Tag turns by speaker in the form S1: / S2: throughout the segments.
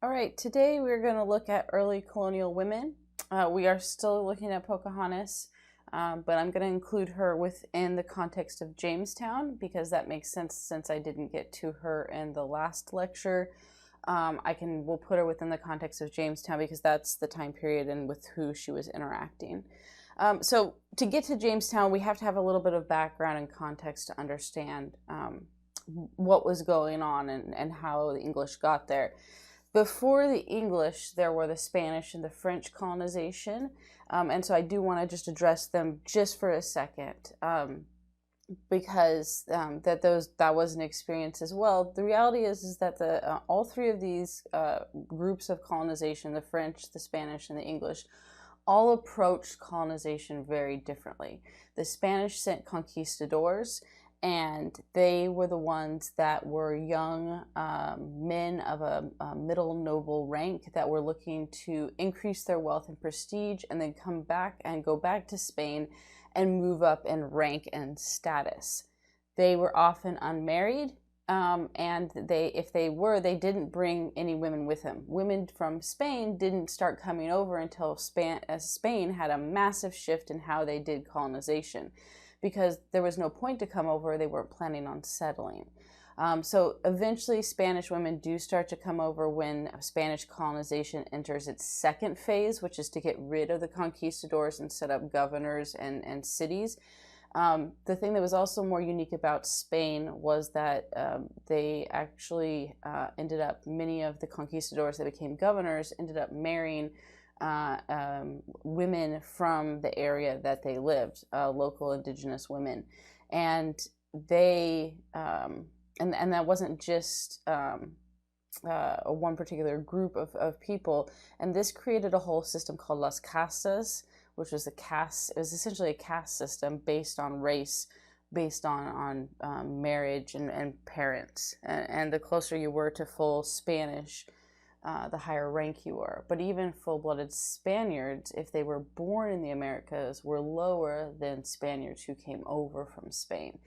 S1: All right, today we're going to look at early colonial women. We are still looking at Pocahontas, but I'm going to include her within the context of Jamestown because that makes sense since I didn't get to her in the last lecture. We'll put her within the context of Jamestown because that's the time period and with who she was interacting. So to get to Jamestown, we have to have a little bit of background and context to understand what was going on and how the English got there. Before the English, there were the Spanish and the French colonization, and so I do want to just address them just for a second, because that was an experience as well. The reality is that all three of these groups of colonization, the French, the Spanish, and the English, all approached colonization very differently. The Spanish sent conquistadors, and they were the ones that were young men of a middle noble rank that were looking to increase their wealth and prestige and then come back and go back to Spain and move up in rank and status. They were often unmarried, and if they didn't bring any women with them. Women from Spain didn't start coming over until Spain had a massive shift in how they did colonization, because there was no point to come over. They weren't planning on settling. So eventually Spanish women do start to come over when Spanish colonization enters its second phase, which is to get rid of the conquistadors and set up governors and cities. The thing that was also more unique about Spain was that they actually many of the conquistadors that became governors ended up marrying women from the area that they lived, local indigenous women, and they and that wasn't just one particular group of people, and this created a whole system called las castas, which was it was essentially a caste system based on race, based on marriage and parents, and the closer you were to full Spanish, the higher rank you were. But even full-blooded Spaniards, if they were born in the Americas, were lower than Spaniards who came over from Spain.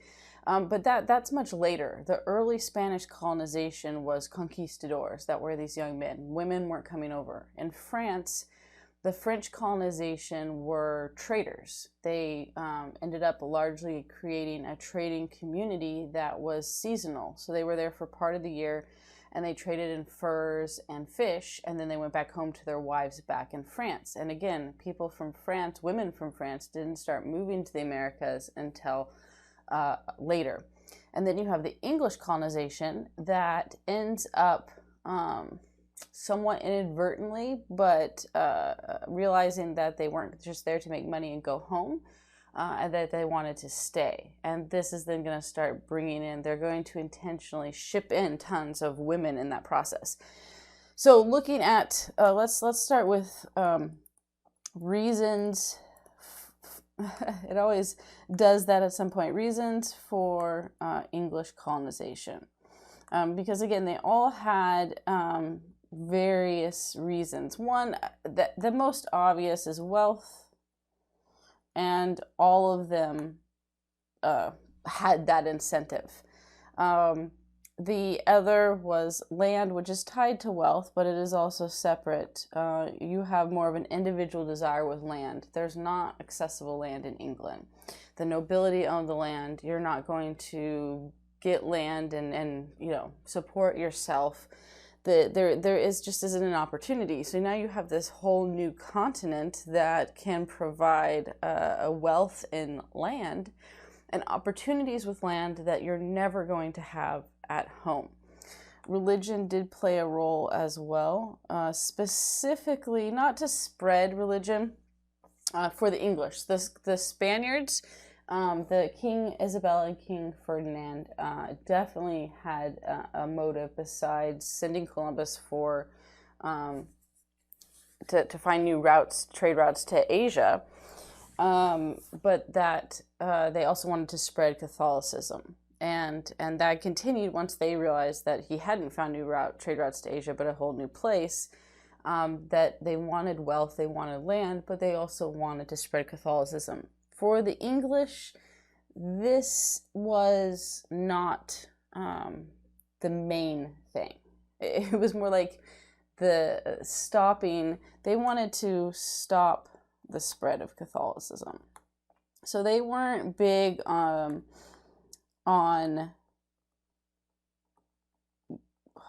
S1: But that's much later. The early Spanish colonization was conquistadors, that were these young men. Women weren't coming over. In France, the French colonization were traders. They ended up largely creating a trading community that was seasonal. So they were there for part of the year, and they traded in furs and fish, and then they went back home to their wives back in France. And again, people from France, women from France, didn't start moving to the Americas until later. And then you have the English colonization that ends up somewhat inadvertently, but realizing that they weren't just there to make money and go home, and that they wanted to stay. And this is then going to start they're going to intentionally ship in tons of women in that process. So looking at, let's start with reasons. It always does that at some point. Reasons for English colonization. Because again, they all had various reasons. One, the most obvious is wealth, and all of them had that incentive. The other was land, which is tied to wealth, but it is also separate. You have more of an individual desire with land. There's not accessible land in England. The nobility owned the land. You're not going to get land and support yourself. There just isn't an opportunity. So now you have this whole new continent that can provide a wealth in land and opportunities with land that you're never going to have at home. Religion did play a role as well, specifically not to spread religion for the English. The Spaniards, the King Isabella and King Ferdinand definitely had a motive besides sending Columbus to find new trade routes to Asia, but that they also wanted to spread Catholicism. And that continued once they realized that he hadn't found new trade routes to Asia, but a whole new place, that they wanted wealth, they wanted land, but they also wanted to spread Catholicism. For the English, this was not the main thing. It was more like they wanted to stop the spread of Catholicism. So they weren't big on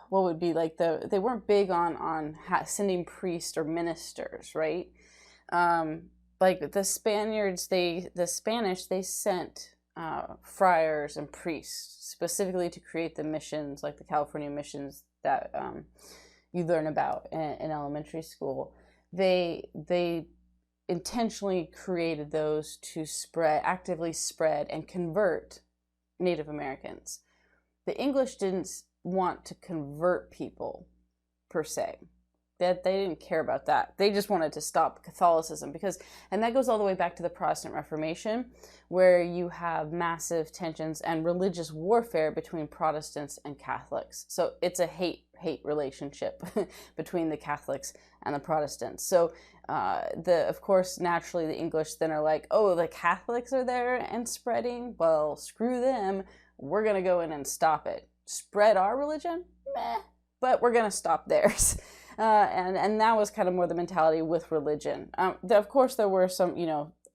S1: what would be like they weren't big on sending priests or ministers, right? Like the Spanish, they sent friars and priests specifically to create the missions, like the California missions that you learn about in elementary school. They intentionally created those to actively spread and convert Native Americans. The English didn't want to convert people per se. That they didn't care about that. They just wanted to stop Catholicism and that goes all the way back to the Protestant Reformation, where you have massive tensions and religious warfare between Protestants and Catholics. So it's a hate relationship between the Catholics and the Protestants. So of course, naturally, the English then are like, oh, the Catholics are there and spreading? Well, screw them. We're going to go in and stop it. Spread our religion? Meh. But we're going to stop theirs. And that was kind of more the mentality with religion. Of course, there were some,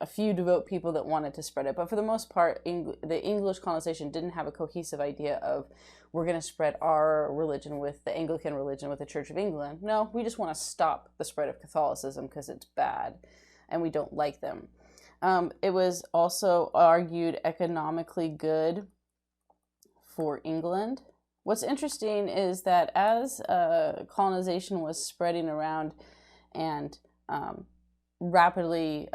S1: a few devout people that wanted to spread it. But for the most part, the English colonization didn't have a cohesive idea of, we're going to spread our religion with the Anglican religion, with the Church of England. No, we just want to stop the spread of Catholicism because it's bad and we don't like them. It was also argued economically good for England. What's interesting is that as colonization was spreading around and rapidly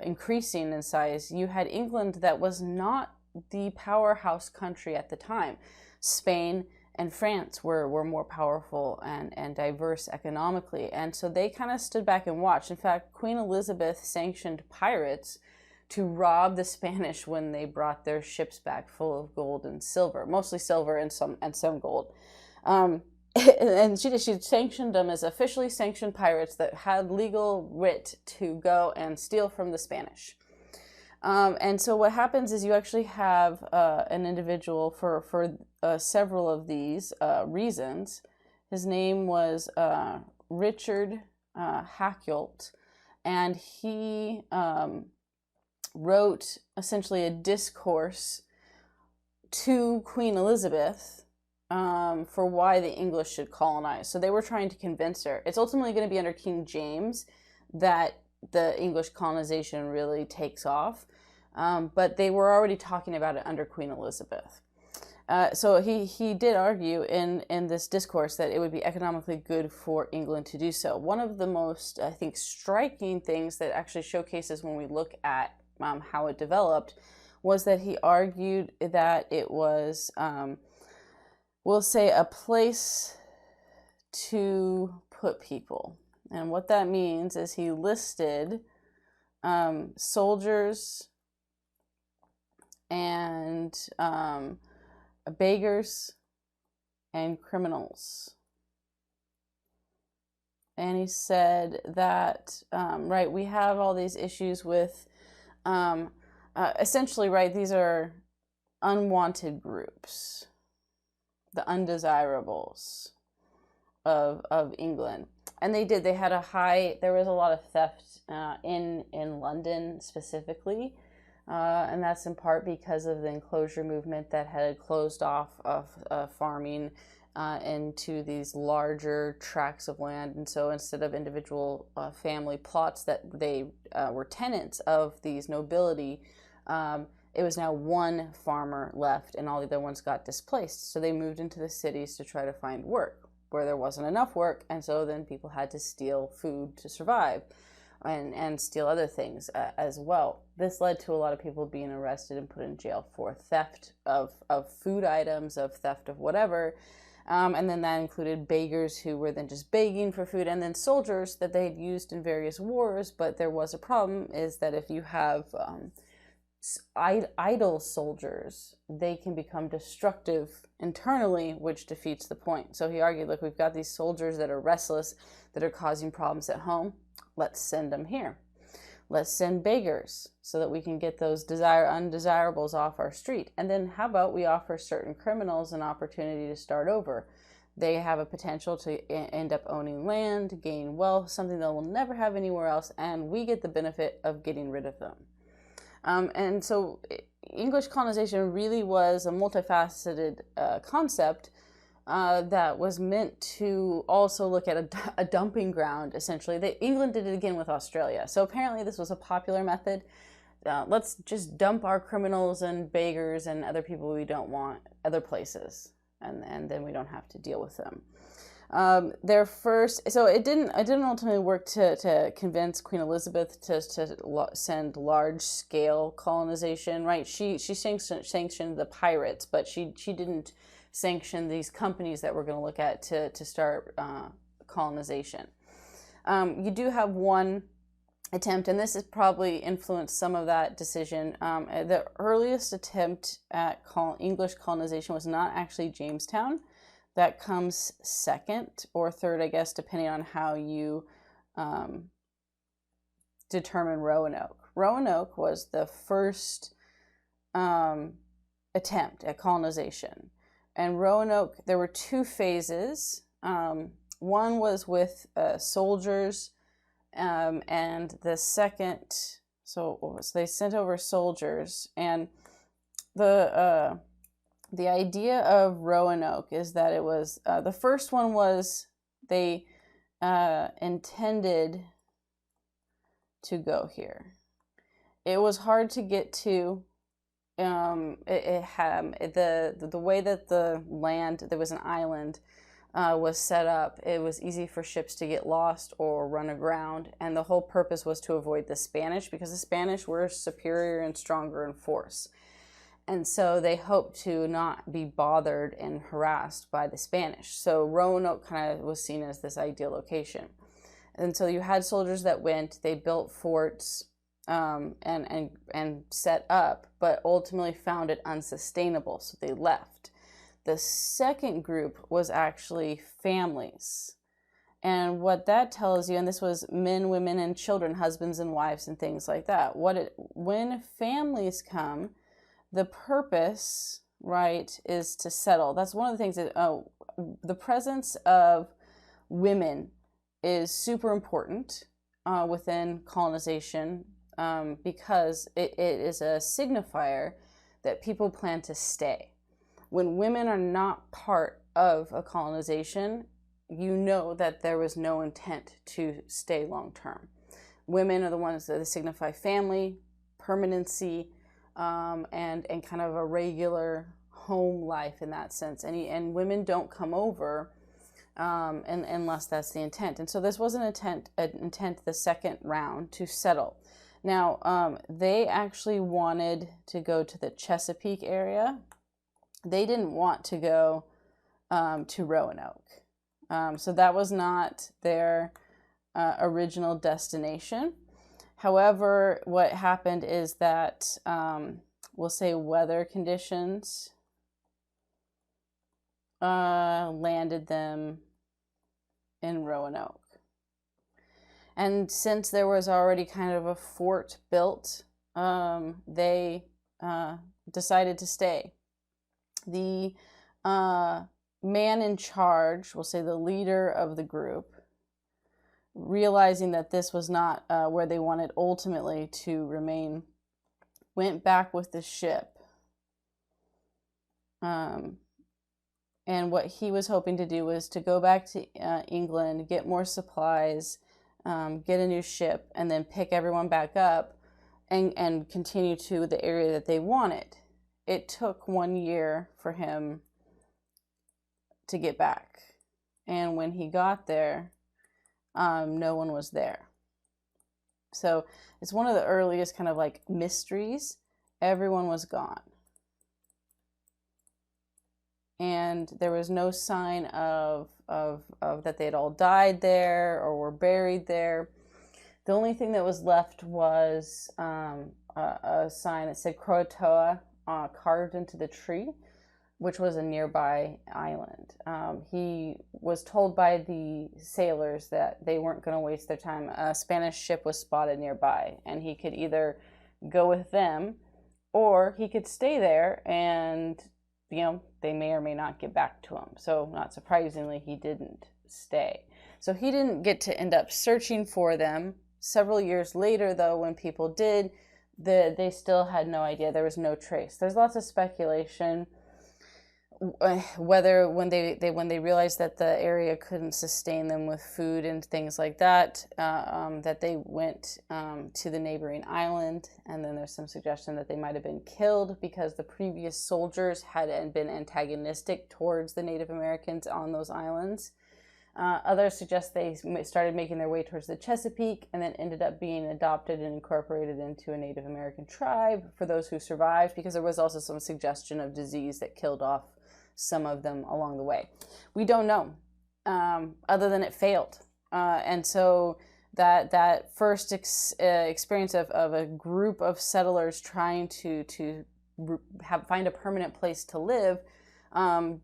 S1: increasing in size, you had England that was not the powerhouse country at the time. Spain and France were more powerful and diverse economically, and so they kind of stood back and watched. In fact, Queen Elizabeth sanctioned pirates to rob the Spanish when they brought their ships back full of gold and silver, mostly silver and some gold. And she sanctioned them as officially sanctioned pirates that had legal writ to go and steal from the Spanish. And so what happens is you actually have an individual for several of these reasons. His name was Richard Hakluyt, and he wrote essentially a discourse to Queen Elizabeth for why the English should colonize. So they were trying to convince her. It's ultimately going to be under King James that the English colonization really takes off, but they were already talking about it under Queen Elizabeth. So he did argue in this discourse that it would be economically good for England to do so. One of the most, I think, striking things that actually showcases when we look at how it developed was that he argued that it was, we'll say, a place to put people. And what that means is he listed soldiers and beggars and criminals. And he said that, right, we have all these issues with, essentially, right, these are unwanted groups, the undesirables of England. And they had there was a lot of theft in London specifically. And that's in part because of the enclosure movement that had closed off of farming into these larger tracts of land. And so instead of individual family plots that they were tenants of these nobility, it was now one farmer left and all the other ones got displaced. So they moved into the cities to try to find work where there wasn't enough work. And so then people had to steal food to survive and steal other things as well. This led to a lot of people being arrested and put in jail for theft of food items, of theft of whatever. And then that included beggars who were then just begging for food, and then soldiers that they had used in various wars. But there was a problem, is that if you have idle soldiers, they can become destructive internally, which defeats the point. So he argued, look, we've got these soldiers that are restless, that are causing problems at home. Let's send them here. Let's send beggars so that we can get those undesirables off our street. And then how about we offer certain criminals an opportunity to start over? they have a potential to end up owning land, gain wealth, something they will never have anywhere else, and we get the benefit of getting rid of them. And so English colonization really was a multifaceted concept that was meant to also look at a dumping ground, essentially. England did it again with Australia. So apparently this was a popular method. Let's just dump our criminals and beggars and other people we don't want other places, and then we don't have to deal with them. Their first, so it didn't ultimately work to convince Queen Elizabeth to send large scale colonization, right? She sanctioned the pirates, but she didn't sanction these companies that we're going to look at to start colonization. You do have one attempt, and this has probably influenced some of that decision. The earliest attempt at English colonization was not actually Jamestown. That comes second or third, I guess, depending on how you determine Roanoke. Roanoke was the first attempt at colonization. And Roanoke, there were two phases. One was with soldiers, and the second, so they sent over soldiers. And the idea of Roanoke is that it was, the first one was they intended to go here. It was hard to get to. It had the way that the land, there was an island, was set up. It was easy for ships to get lost or run aground, and the whole purpose was to avoid the Spanish, because the Spanish were superior and stronger in force. And so they hoped to not be bothered and harassed by the Spanish. So Roanoke kind of was seen as this ideal location. And so you had soldiers that went, they built forts, and set up, but ultimately found it unsustainable, so they left. The second group was actually families. And what that tells you, and this was men, women, and children, husbands and wives and things like that. When families come, the purpose, right, is to settle. That's one of the things that the presence of women is super important within colonization, because it is a signifier that people plan to stay. When women are not part of a colonization, you know that there was no intent to stay long term. Women are the ones that signify family, permanency, and kind of a regular home life in that sense. And women don't come over unless that's the intent. And so this was an intent the second round to settle. Now, they actually wanted to go to the Chesapeake area. They didn't want to go to Roanoke. So that was not their original destination. However, what happened is that, we'll say weather conditions landed them in Roanoke. And since there was already kind of a fort built, they decided to stay. The man in charge, we'll say the leader of the group, realizing that this was not where they wanted ultimately to remain, went back with the ship. And what he was hoping to do was to go back to England, get more supplies, get a new ship, and then pick everyone back up and continue to the area that they wanted. It took 1 year for him to get back. And when he got there, no one was there. So it's one of the earliest kind of like mysteries. Everyone was gone. And there was no sign of that they'd all died there or were buried there. The only thing that was left was a sign that said Croatoa carved into the tree, which was a nearby island. He was told by the sailors that they weren't going to waste their time. A Spanish ship was spotted nearby, and he could either go with them or he could stay there and they may or may not get back to him. So not surprisingly, he didn't stay. So he didn't get to end up searching for them. Several years later, though, when people did, they still had no idea. There was no trace. There's lots of speculation whether when they realized that the area couldn't sustain them with food and things like that, that they went to the neighboring island. And then there's some suggestion that they might have been killed because the previous soldiers had been antagonistic towards the Native Americans on those islands. Others suggest they started making their way towards the Chesapeake and then ended up being adopted and incorporated into a Native American tribe for those who survived, because there was also some suggestion of disease that killed off some of them along the way. We don't know, other than it failed. And so that first experience of a group of settlers trying to find a permanent place to live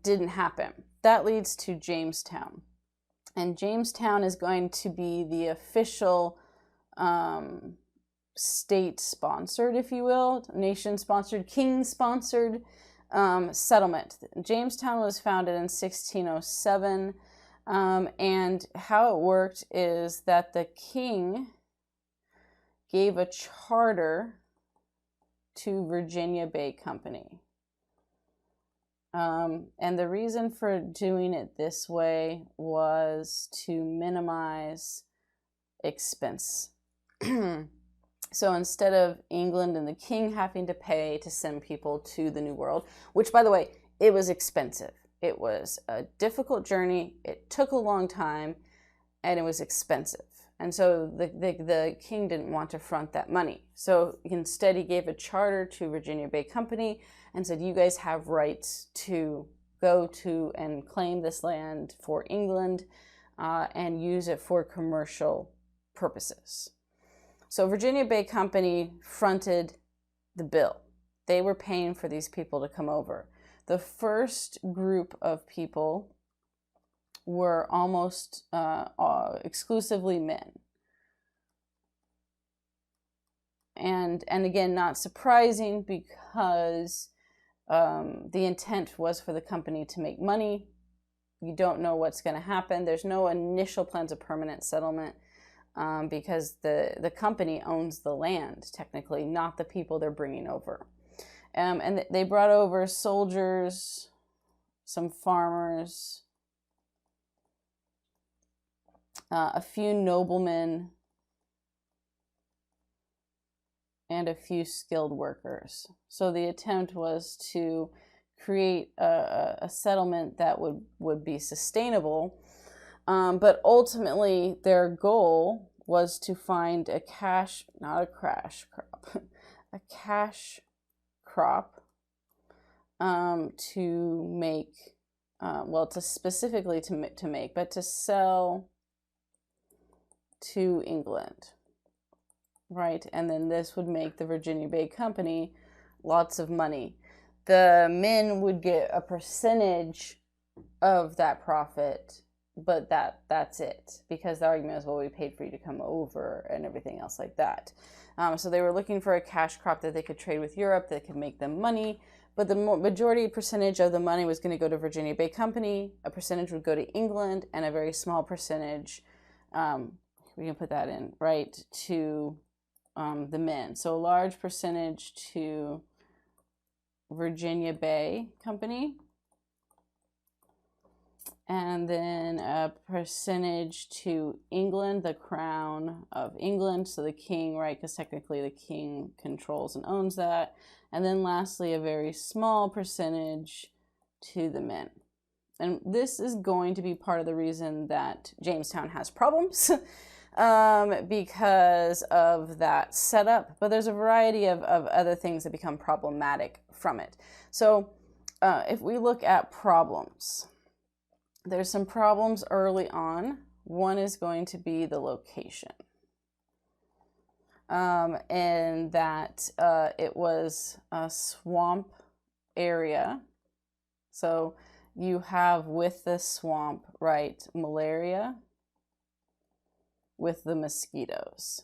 S1: didn't happen. That leads to Jamestown. And Jamestown is going to be the official state-sponsored, if you will, nation-sponsored, king-sponsored settlement. Jamestown was founded in 1607, and how it worked is that the king gave a charter to Virginia Bay Company. And the reason for doing it this way was to minimize expense. So instead of England and the king having to pay to send people to the New World, which, by the way, it was expensive. It was a difficult journey. It took a long time, and it was expensive. And so the king didn't want to front that money. So instead, he gave a charter to Virginia Bay Company and said, you guys have rights to go to and claim this land for England and use it for commercial purposes. So Virginia Bay Company fronted the bill. They were paying for these people to come over. The first group of people were almost exclusively men. And again, not surprising, because the intent was for the company to make money. You don't know what's going to happen. There's no initial plans of permanent settlement. Because the company owns the land, technically, not the people they're bringing over. And they brought over soldiers, some farmers, a few noblemen, and a few skilled workers. So the attempt was to create a settlement that would be sustainable. But ultimately, their goal was to find a cash crop to make, but to sell to England, right? And then this would make the Virginia Bay Company lots of money. The men would get a percentage of that profit, but that's it, because the argument is, well, we paid for you to come over and everything else like that. So they were looking for a cash crop that they could trade with Europe that could make them money, but the majority percentage of the money was going to go to Virginia Bay Company, a percentage would go to England, and a very small percentage, we can put that in, right, to the men. So a large percentage to Virginia Bay Company, and then a percentage to England, the Crown of England, so the king, right, because technically the king controls and owns that. And then lastly, a very small percentage to the men. And this is going to be part of the reason that Jamestown has problems because of that setup. But there's a variety of other things that become problematic from it. So if we look at problems, there's some problems early on. One is going to be the location. And that it was a swamp area. So you have with the swamp, right, malaria with the mosquitoes.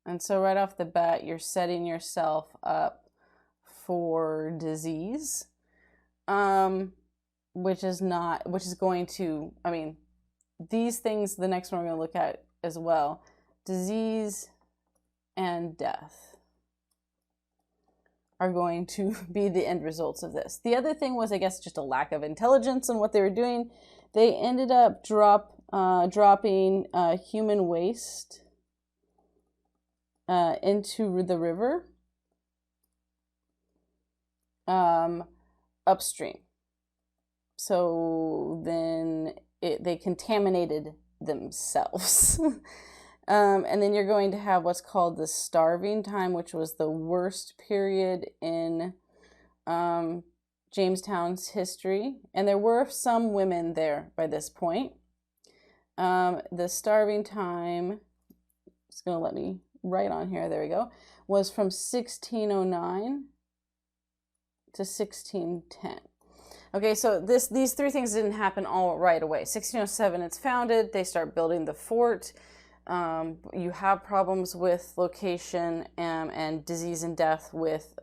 S1: And so right off the bat, you're setting yourself up for disease. which is going to, I mean, these things, the next one we're going to look at as well, disease and death are going to be the end results of this. The other thing was, I guess, just a lack of intelligence in what they were doing. They ended up dropping human waste into the river upstream. So then they contaminated themselves. And then you're going to have what's called the starving time, which was the worst period in Jamestown's history. And there were some women there by this point. The starving time, it's going to let me write on here, there we go, was from 1609 to 1610. Okay, so these three things didn't happen all right away. 1607, it's founded. They start building the fort. You have problems with location and disease and death with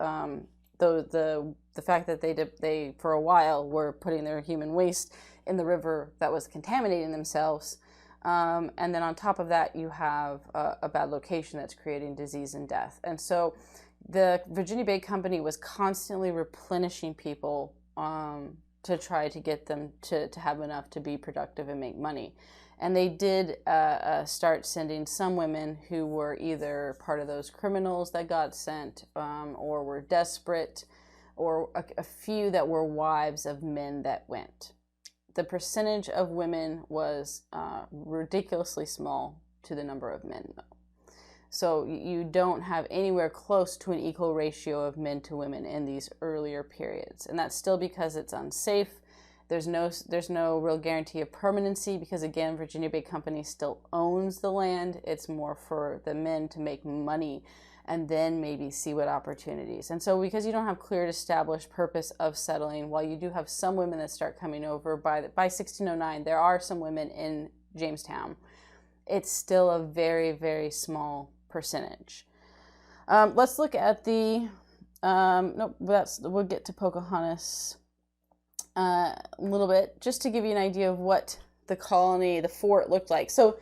S1: the fact that they for a while were putting their human waste in the river that was contaminating themselves. And then on top of that, you have a bad location that's creating disease and death. And so the Virginia Bay Company was constantly replenishing people to try to get them to have enough to be productive and make money. And they did start sending some women who were either part of those criminals that got sent or were desperate, or a few that were wives of men that went. The percentage of women was ridiculously small to the number of men, though. So you don't have anywhere close to an equal ratio of men to women in these earlier periods. And that's still because it's unsafe. There's no real guarantee of permanency because, again, Virginia Bay Company still owns the land. It's more for the men to make money and then maybe see what opportunities. And so because you don't have clear established purpose of settling, while you do have some women that start coming over, by 1609, there are some women in Jamestown. It's still a very, very small percentage. Let's look at the, we'll get to Pocahontas a little bit, just to give you an idea of what the colony, the fort, looked like. So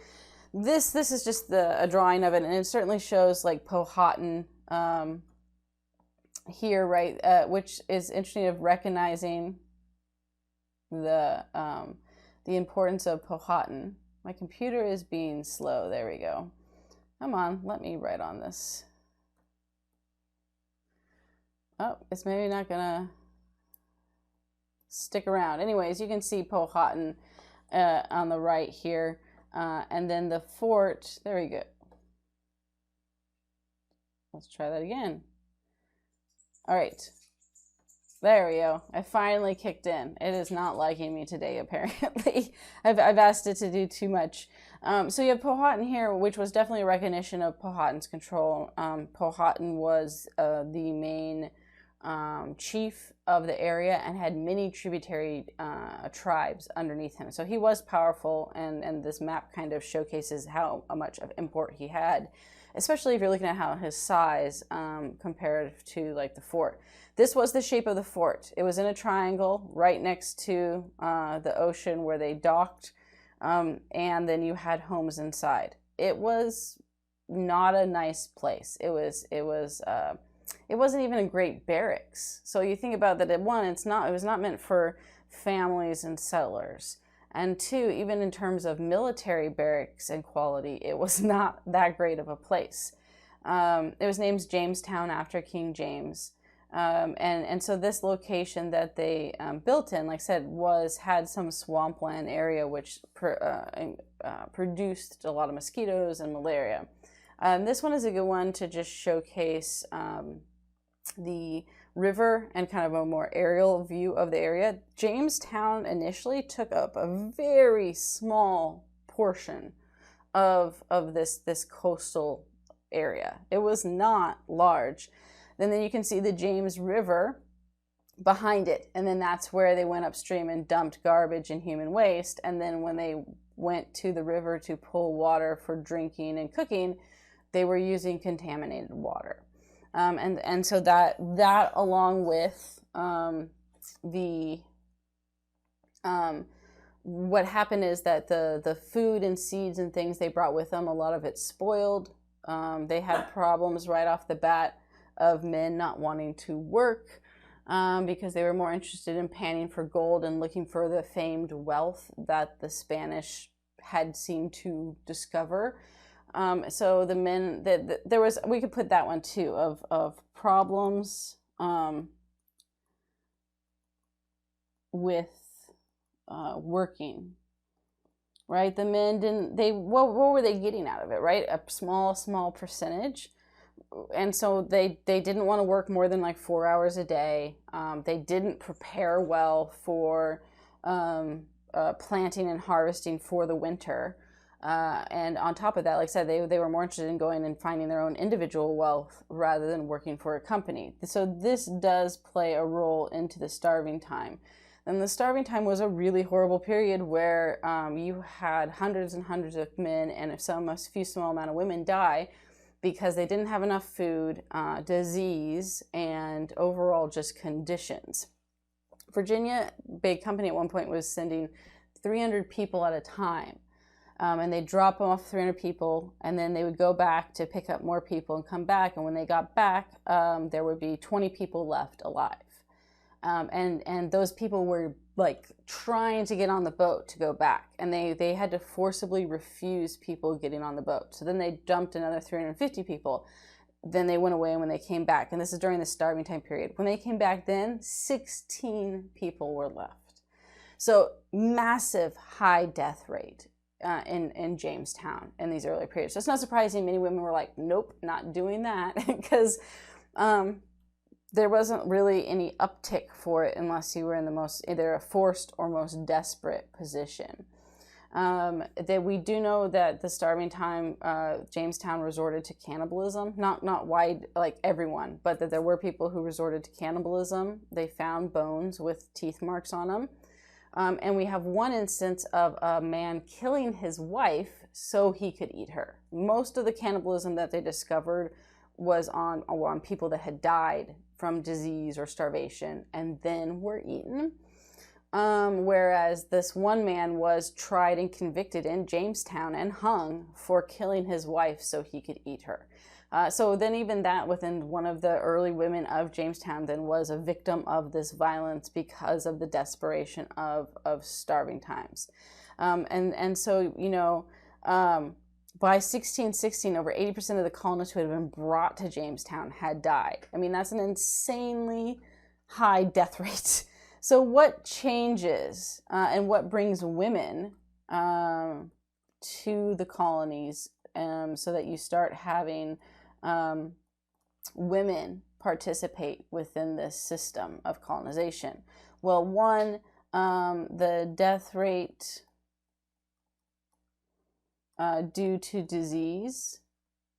S1: this is just a drawing of it, and it certainly shows like Powhatan here, right, which is interesting, of recognizing the importance of Powhatan. My computer is being slow. There we go. Come on, let me write on this. Oh, it's maybe not gonna stick around. Anyways, you can see Powhatan on the right here. And then the fort, there we go. Let's try that again. All right. There we go. I finally kicked in. It is not liking me today, apparently. I've asked it to do too much. So you have Powhatan here, which was definitely a recognition of Powhatan's control. Powhatan was the main chief of the area and had many tributary tribes underneath him. So he was powerful, and this map kind of showcases how much of import he had, especially if you're looking at how his size compared to like the fort. This was the shape of the fort. It was in a triangle right next to the ocean where they docked, and then you had homes inside. It was not a nice place. It wasn't even a great barracks. So you think about that. It was not meant for families and settlers. And two, even in terms of military barracks and quality, it was not that great of a place. It was named Jamestown after King James. And so this location that they built in, like I said, had some swampland area, which produced a lot of mosquitoes and malaria. This one is a good one to just showcase the river and kind of a more aerial view of the area. Jamestown initially took up a very small portion of this coastal area. It was not large. And then you can see the James River behind it, and then that's where they went upstream and dumped garbage and human waste. And then when they went to the river to pull water for drinking and cooking, they were using contaminated water. And so that along with what happened is that the food and seeds and things they brought with them, a lot of it spoiled. They had problems right off the bat of men not wanting to work because they were more interested in panning for gold and looking for the famed wealth that the Spanish had seemed to discover. So the men, there was, we could put that one too, of problems with working, right? The men didn't, what were they getting out of it, right? A small percentage. And so they didn't want to work more than like 4 hours a day. They didn't prepare well for planting and harvesting for the winter. And on top of that, like I said, they were more interested in going and finding their own individual wealth rather than working for a company. So this does play a role into the starving time. And the starving time was a really horrible period where you had hundreds and hundreds of men and a few small amount of women die because they didn't have enough food, disease, and overall just conditions. Virginia Big Company at one point was sending 300 people at a time. And they'd drop off 300 people, and then they would go back to pick up more people and come back. And when they got back, there would be 20 people left alive. And those people were like trying to get on the boat to go back, and they had to forcibly refuse people getting on the boat. So then they dumped another 350 people. Then they went away, and when they came back, and this is during the starving time period, when they came back then, 16 people were left. So massive high death rate in Jamestown in these early periods. So it's not surprising many women were like, nope, not doing that, because there wasn't really any uptick for it unless you were in the most, either a forced or most desperate position. That we do know that the starving time, Jamestown resorted to cannibalism, not wide, like everyone, but that there were people who resorted to cannibalism. They found bones with teeth marks on them. And we have one instance of a man killing his wife so he could eat her. Most of the cannibalism that they discovered was on people that had died from disease or starvation and then were eaten. Whereas this one man was tried and convicted in Jamestown and hung for killing his wife so he could eat her. So then even that within one of the early women of Jamestown then was a victim of this violence because of the desperation of starving times. And so, you know, by 1616, over 80% of the colonists who had been brought to Jamestown had died. I mean, that's an insanely high death rate. So what changes and what brings women to the colonies so that you start having women participate within this system of colonization? Well, one, the death rate due to disease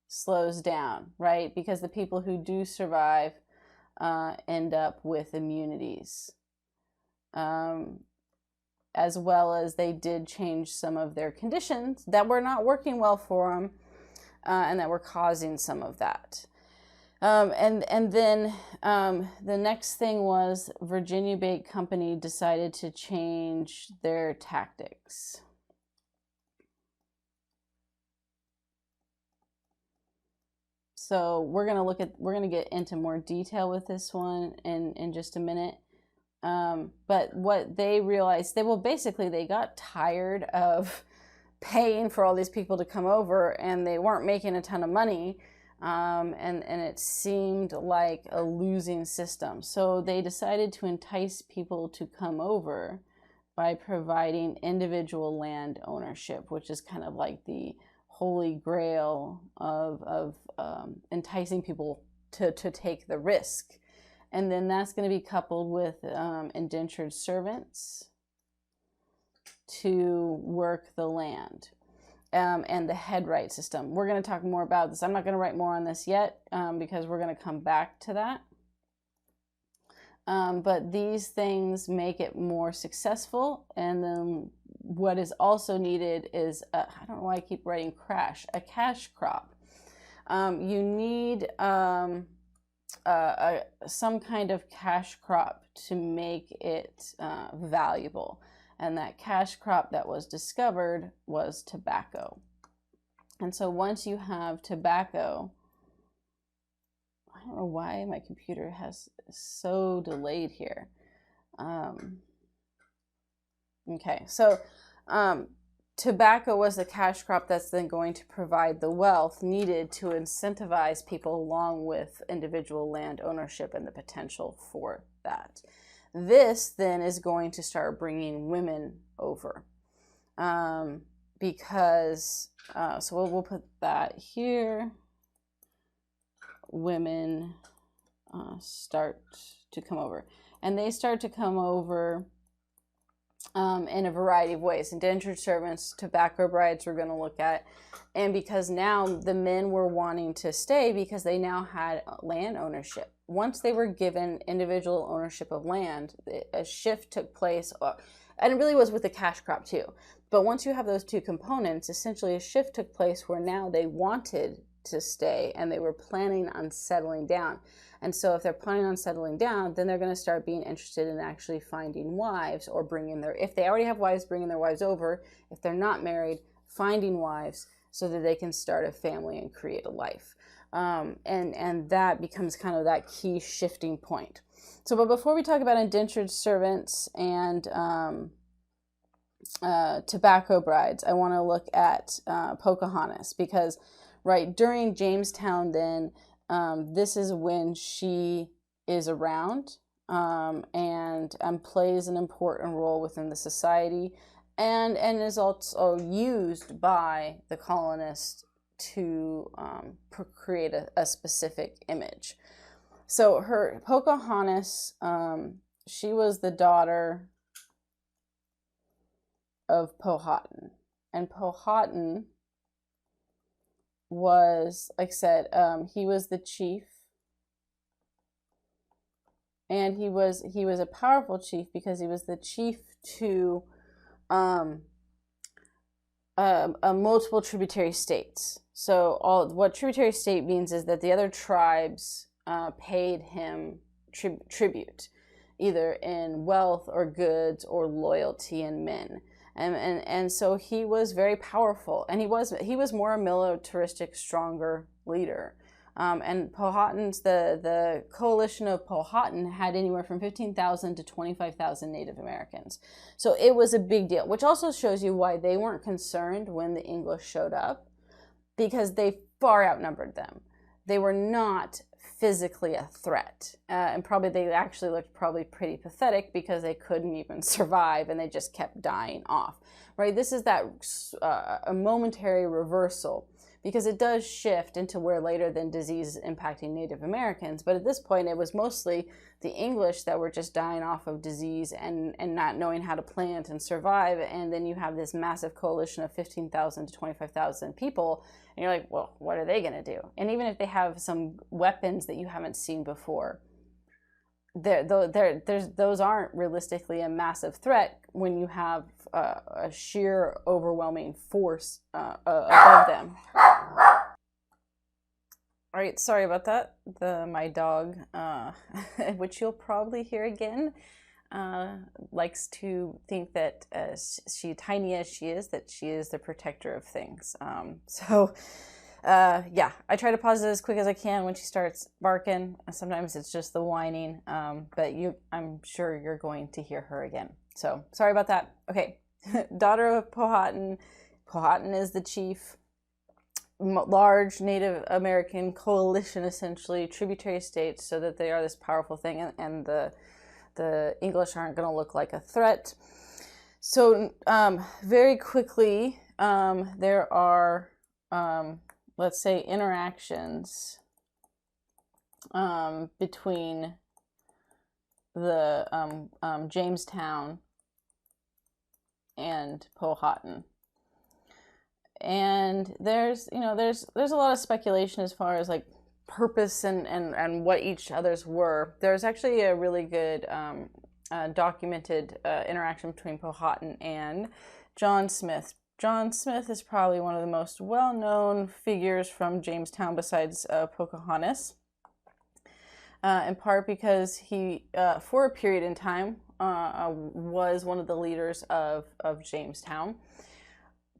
S1: slows down, right? Because the people who do survive end up with immunities. As well as they did change some of their conditions that were not working well for them and that were causing some of that. And then the next thing was Virginia Bait Company decided to change their tactics. So we're going to get into more detail with this one in just a minute. But what they realized, they got tired of paying for all these people to come over, and they weren't making a ton of money. And it seemed like a losing system. So they decided to entice people to come over by providing individual land ownership, which is kind of like the holy grail of enticing people to take the risk. And then that's going to be coupled with indentured servants to work the land and the headright system. We're going to talk more about this. I'm not going to write more on this yet because we're going to come back to that. But these things make it more successful. And then what is also needed is, I don't know why I keep writing crash, a cash crop. You need some kind of cash crop to make it valuable. And that cash crop that was discovered was tobacco. And so once you have tobacco, I don't know why my computer has so delayed here. Okay, so tobacco was the cash crop that's then going to provide the wealth needed to incentivize people along with individual land ownership and the potential for that. This then is going to start bringing women over because, so we'll put that here. Women start to come over, and they start to come over in a variety of ways. Indentured servants, tobacco brides we're going to look at, and because now the men were wanting to stay because they now had land ownership. Once they were given individual ownership of land, a shift took place, and it really was with the cash crop too. But once you have those two components, essentially a shift took place where now they wanted to stay and they were planning on settling down. And so if they're planning on settling down, then they're going to start being interested in actually finding wives or bringing their, if they already have wives, bringing their wives over. If they're not married, finding wives so that they can start a family and create a life. And that becomes kind of that key shifting point. So, but before we talk about indentured servants and tobacco brides, I want to look at Pocahontas, because right during Jamestown then, this is when she is around and plays an important role within the society, and is also used by the colonists to create a specific image. So her Pocahontas, she was the daughter of Powhatan, and Powhatan was, like I said, he was the chief, and he was a powerful chief because he was the chief to multiple tributary states. So what tributary state means is that the other tribes paid him tribute, either in wealth or goods or loyalty in men. And so he was very powerful, and he was more a militaristic, stronger leader. And Powhatan's, the coalition of Powhatan had anywhere from 15,000 to 25,000 Native Americans. So it was a big deal, which also shows you why they weren't concerned when the English showed up, because they far outnumbered them. They were not physically a threat, and probably they actually looked probably pretty pathetic because they couldn't even survive and they just kept dying off, right? This is that a momentary reversal, because it does shift into where later then disease is impacting Native Americans, but at this point it was mostly the English that were just dying off of disease and not knowing how to plant and survive, and then you have this massive coalition of 15,000 to 25,000 people, and you're like, well, what are they going to do? And even if they have some weapons that you haven't seen before, those aren't realistically a massive threat when you have a sheer overwhelming force above them. All right, sorry about that. My dog, which you'll probably hear again, likes to think that tiny as she is, that she is the protector of things. Yeah, I try to pause it as quick as I can when she starts barking. Sometimes it's just the whining, but I'm sure you're going to hear her again. So sorry about that. Okay, daughter of Powhatan. Powhatan is the chief. Large Native American coalition, essentially tributary states, so that they are this powerful thing, and the English aren't going to look like a threat. So very quickly, there are let's say interactions between the Jamestown and Powhatan. And there's a lot of speculation as far as like purpose and what each other's were. There's actually a really good documented interaction between Powhatan and John Smith. John Smith is probably one of the most well-known figures from Jamestown besides Pocahontas. in part because he, for a period in time, was one of the leaders of Jamestown.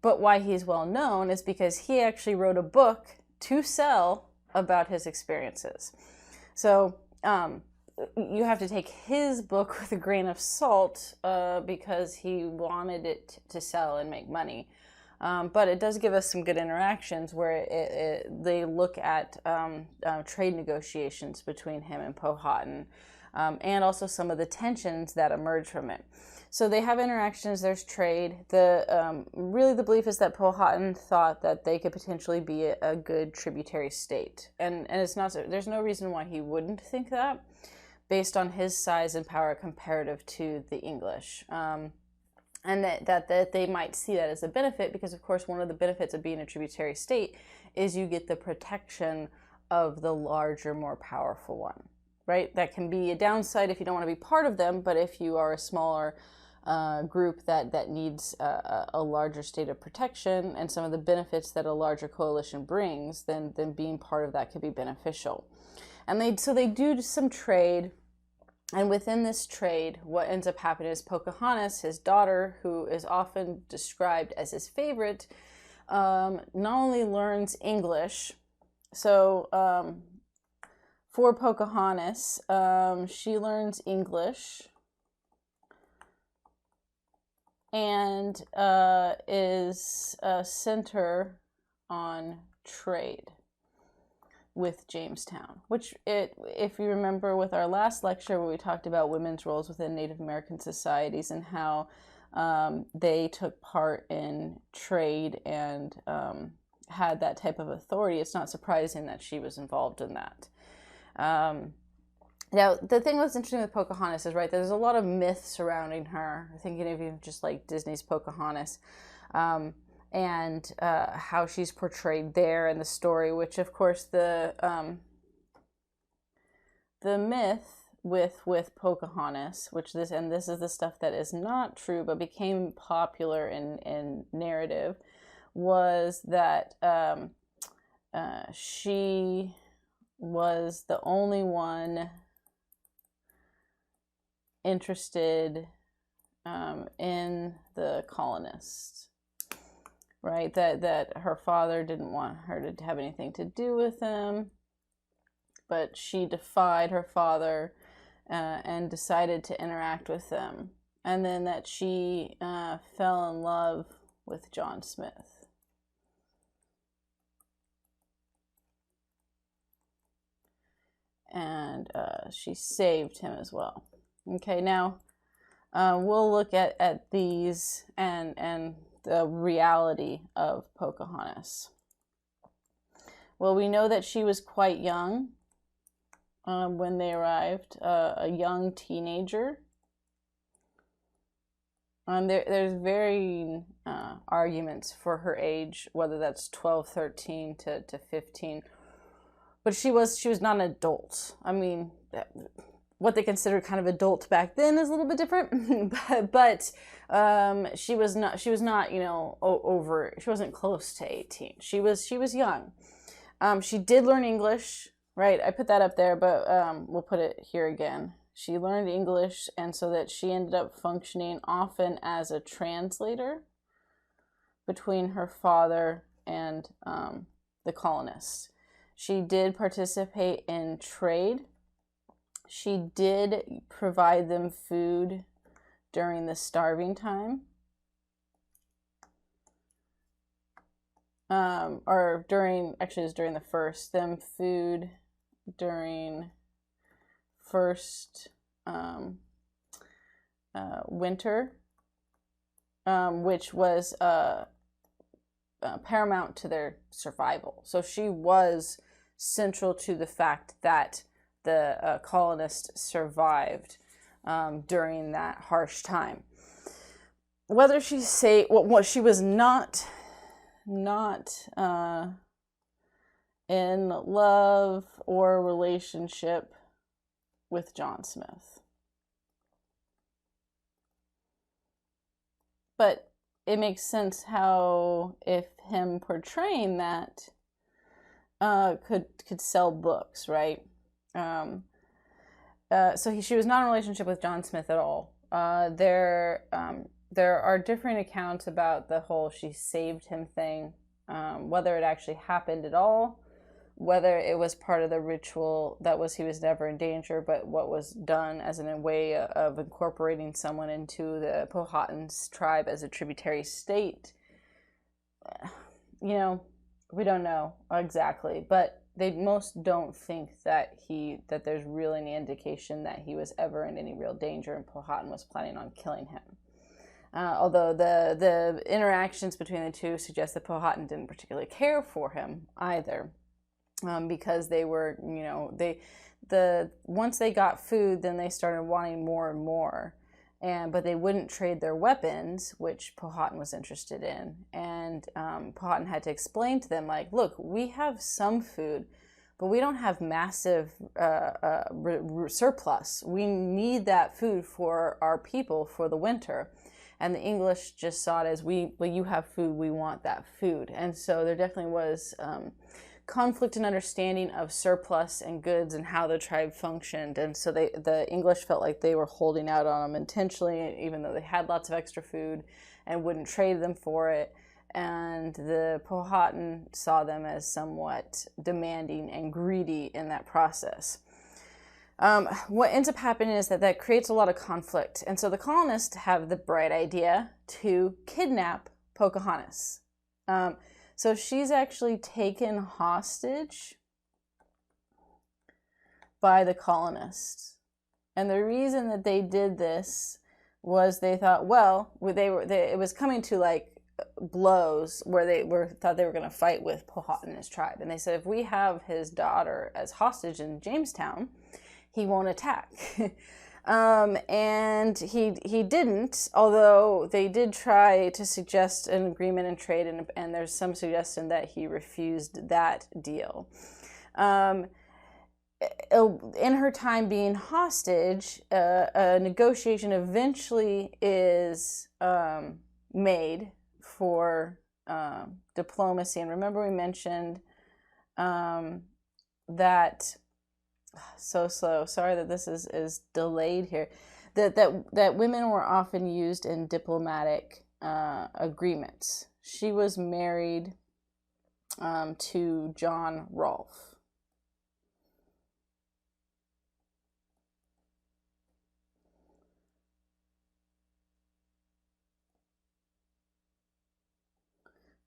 S1: But why he's well known is because he actually wrote a book to sell about his experiences. So you have to take his book with a grain of salt because he wanted it to sell and make money. But it does give us some good interactions where they look at trade negotiations between him and Powhatan, and also some of the tensions that emerge from it. So they have interactions, there's trade. Really the belief is that Powhatan thought that they could potentially be a good tributary state. And it's not, there's no reason why he wouldn't think that based on his size and power comparative to the English. And that they might see that as a benefit because, of course, one of the benefits of being a tributary state is you get the protection of the larger, more powerful one, right? That can be a downside if you don't want to be part of them, but if you are a smaller group that needs a larger state of protection and some of the benefits that a larger coalition brings, then being part of that could be beneficial. And so they do some trade. And within this trade, what ends up happening is Pocahontas, his daughter, who is often described as his favorite, not only learns English. So for Pocahontas, she learns English and is a center on trade with Jamestown, which if you remember with our last lecture where we talked about women's roles within Native American societies and how they took part in trade and had that type of authority, it's not surprising that she was involved in that. Now, the thing that's interesting with Pocahontas is, right, there's a lot of myth surrounding her. I'm thinking of even just like Disney's Pocahontas. And how she's portrayed there in the story, which of course the myth with Pocahontas, this is the stuff that is not true but became popular in narrative, was that she was the only one interested in the colonists. Right, that her father didn't want her to have anything to do with him, but she defied her father and decided to interact with them. And then that she fell in love with John Smith. And she saved him as well. Okay, now we'll look at these and the reality of Pocahontas. Well, we know that she was quite young when they arrived, a young teenager. There's varying arguments for her age, whether that's 12, 13 to 15. But she was not an adult. I mean, what they considered kind of adult back then is a little bit different, but she was not, you know, she wasn't close to 18. She was young. She did learn English, right? I put that up there, but we'll put it here again. She learned English, and so that she ended up functioning often as a translator between her father and the colonists. She did participate in trade. She did provide them food during the starving time. Actually it was during the first, them food during first winter, which was paramount to their survival. So she was central to the fact that the colonists survived during that harsh time. Whether she she was not in love or relationship with John Smith, but it makes sense how if him portraying that could sell books, right? she was not in a relationship with John Smith at all. There are different accounts about the whole she saved him thing, whether it actually happened at all, whether it was part of the ritual that was he was never in danger, but what was done as a way of incorporating someone into the Powhatan's tribe as a tributary state. You know, we don't know exactly, but they most don't think that there's really any indication that he was ever in any real danger and Powhatan was planning on killing him. Although the interactions between the two suggest that Powhatan didn't particularly care for him either, because they were, once they got food, then they started wanting more and more. But they wouldn't trade their weapons, which Powhatan was interested in. And Powhatan had to explain to them, like, look, we have some food, but we don't have massive surplus. We need that food for our people for the winter. And the English just saw it as, you have food, we want that food. And so there definitely was conflict and understanding of surplus and goods and how the tribe functioned. And so the English felt like they were holding out on them intentionally, even though they had lots of extra food and wouldn't trade them for it. And the Powhatan saw them as somewhat demanding and greedy in that process. What ends up happening is that creates a lot of conflict. And so the colonists have the bright idea to kidnap Pocahontas. So she's actually taken hostage by the colonists. And the reason that they did this was they thought, well, it was coming to like blows where they thought they were going to fight with Powhatan and his tribe. And they said, if we have his daughter as hostage in Jamestown, he won't attack. And he didn't, although they did try to suggest an agreement and trade, and there's some suggestion that he refused that deal. In her time being hostage, a negotiation eventually is made for diplomacy. And remember we mentioned that... So slow. Sorry that this is delayed here. That women were often used in diplomatic agreements. She was married to John Rolfe.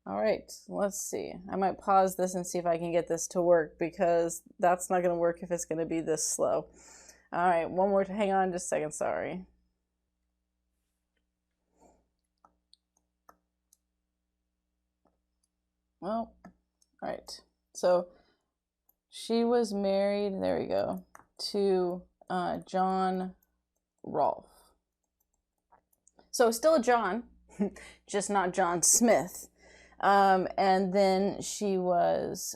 S1: All right, let's see. I might pause this and see if I can get this to work, because that's not going to work if it's going to be this slow. All right, one more. Hang on just a second. Sorry. Well, all right. So she was married, there we go, to John Rolfe. So still a John, just not John Smith. And then she was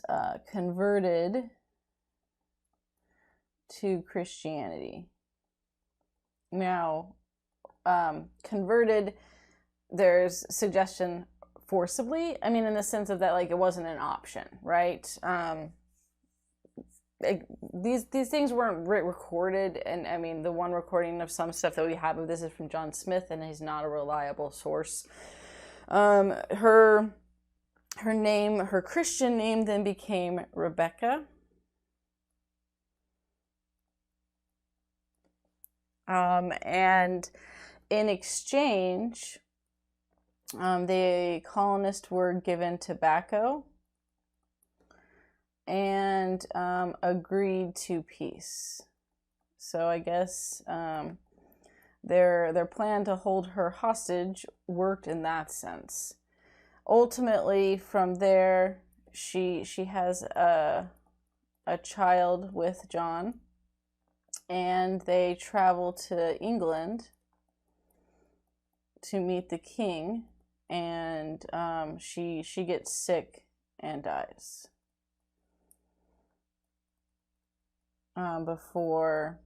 S1: converted to Christianity. Now, converted, there's suggestion forcibly. I mean, in the sense of that, like, it wasn't an option, right? These things weren't recorded, and I mean, the one recording of some stuff that we have of this is from John Smith, and he's not a reliable source. Her name, her Christian name, then became Rebecca. And in exchange, the colonists were given tobacco and agreed to peace. So I guess their plan to hold her hostage worked in that sense. Ultimately, from there, she has a child with John, and they travel to England to meet the king, and she gets sick and dies before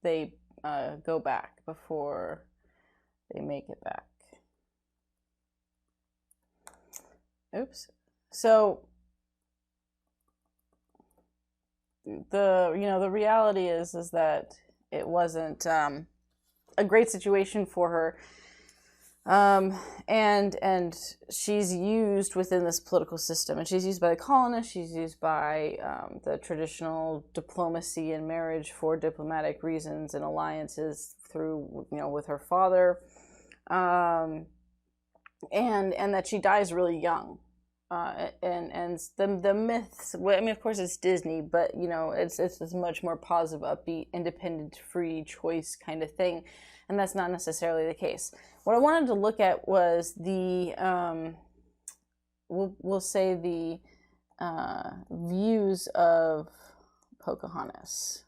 S1: they go back, before they make it back. Oops. So the reality is that it wasn't a great situation for her. And she's used within this political system, and she's used by the colonists. She's used by the traditional diplomacy and marriage for diplomatic reasons and alliances through, with her father, and that she dies really young. And the myths. I mean, of course, it's Disney, but it's this much more positive, upbeat, independent, free choice kind of thing, and that's not necessarily the case. What I wanted to look at was the we'll say the views of Pocahontas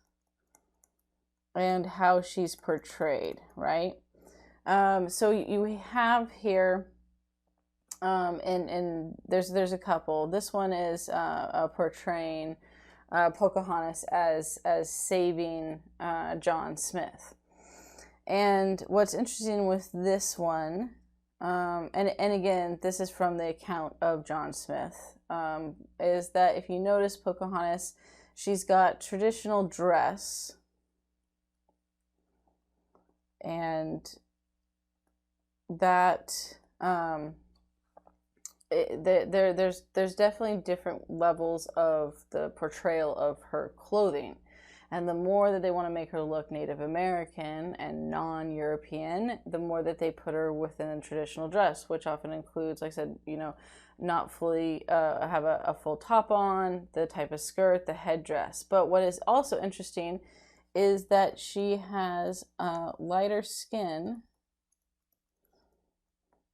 S1: and how she's portrayed, right? So you have here. And there's a couple. This one is portraying Pocahontas as saving John Smith. And what's interesting with this one, and again, this is from the account of John Smith, is that if you notice Pocahontas, she's got traditional dress, and that there's definitely different levels of the portrayal of her clothing, and the more that they want to make her look Native American and non-European, the more that they put her within a traditional dress, which often includes, like I said, not fully have a full top on, the type of skirt, the headdress. But what is also interesting is that she has lighter skin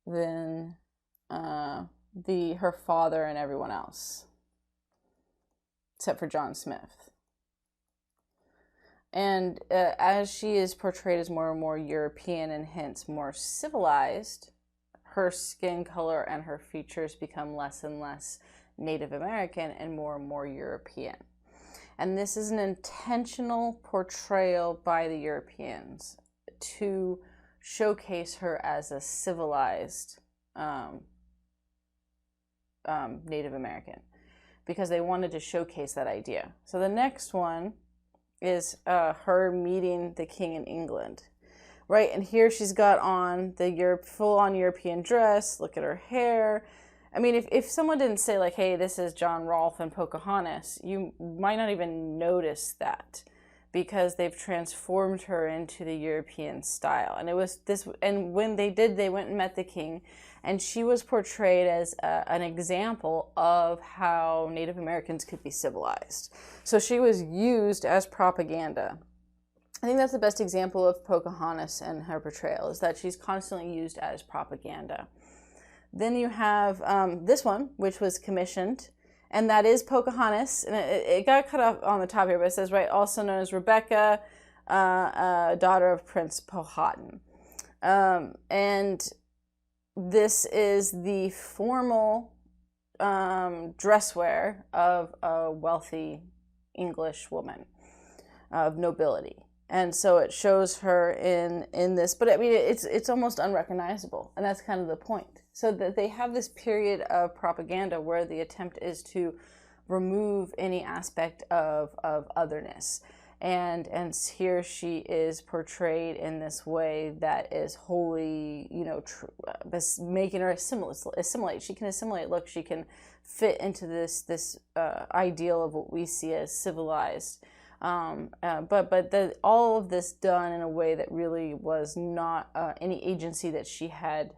S1: than her father and everyone else, except for John Smith. And as she is portrayed as more and more European and hence more civilized, her skin color and her features become less and less Native American and more European. And this is an intentional portrayal by the Europeans to showcase her as a civilized Native American, because they wanted to showcase that idea. So the next one is her meeting the king in England, right? And here she's got on the full-on European dress. Look at her hair. I mean, if someone didn't say like, hey, this is John Rolfe and Pocahontas, you might not even notice that, because they've transformed her into the European style. And it was this, and when they did, they went and met the king, and she was portrayed as an example of how Native Americans could be civilized. So she was used as propaganda. I think that's the best example of Pocahontas and her portrayal, is that she's constantly used as propaganda. Then you have this one, which was commissioned, and that is Pocahontas. And it got cut off on the top here, but it says, right, also known as Rebecca, daughter of Prince Powhatan. And this is the formal dress wear of a wealthy English woman of nobility. And so it shows her in this, but I mean, it's almost unrecognizable, and that's kind of the point. So that they have this period of propaganda where the attempt is to remove any aspect of otherness. And here she is portrayed in this way that is wholly, making her assimilate. She can assimilate. Look, she can fit into this ideal of what we see as civilized. But all of this done in a way that really was not any agency that she had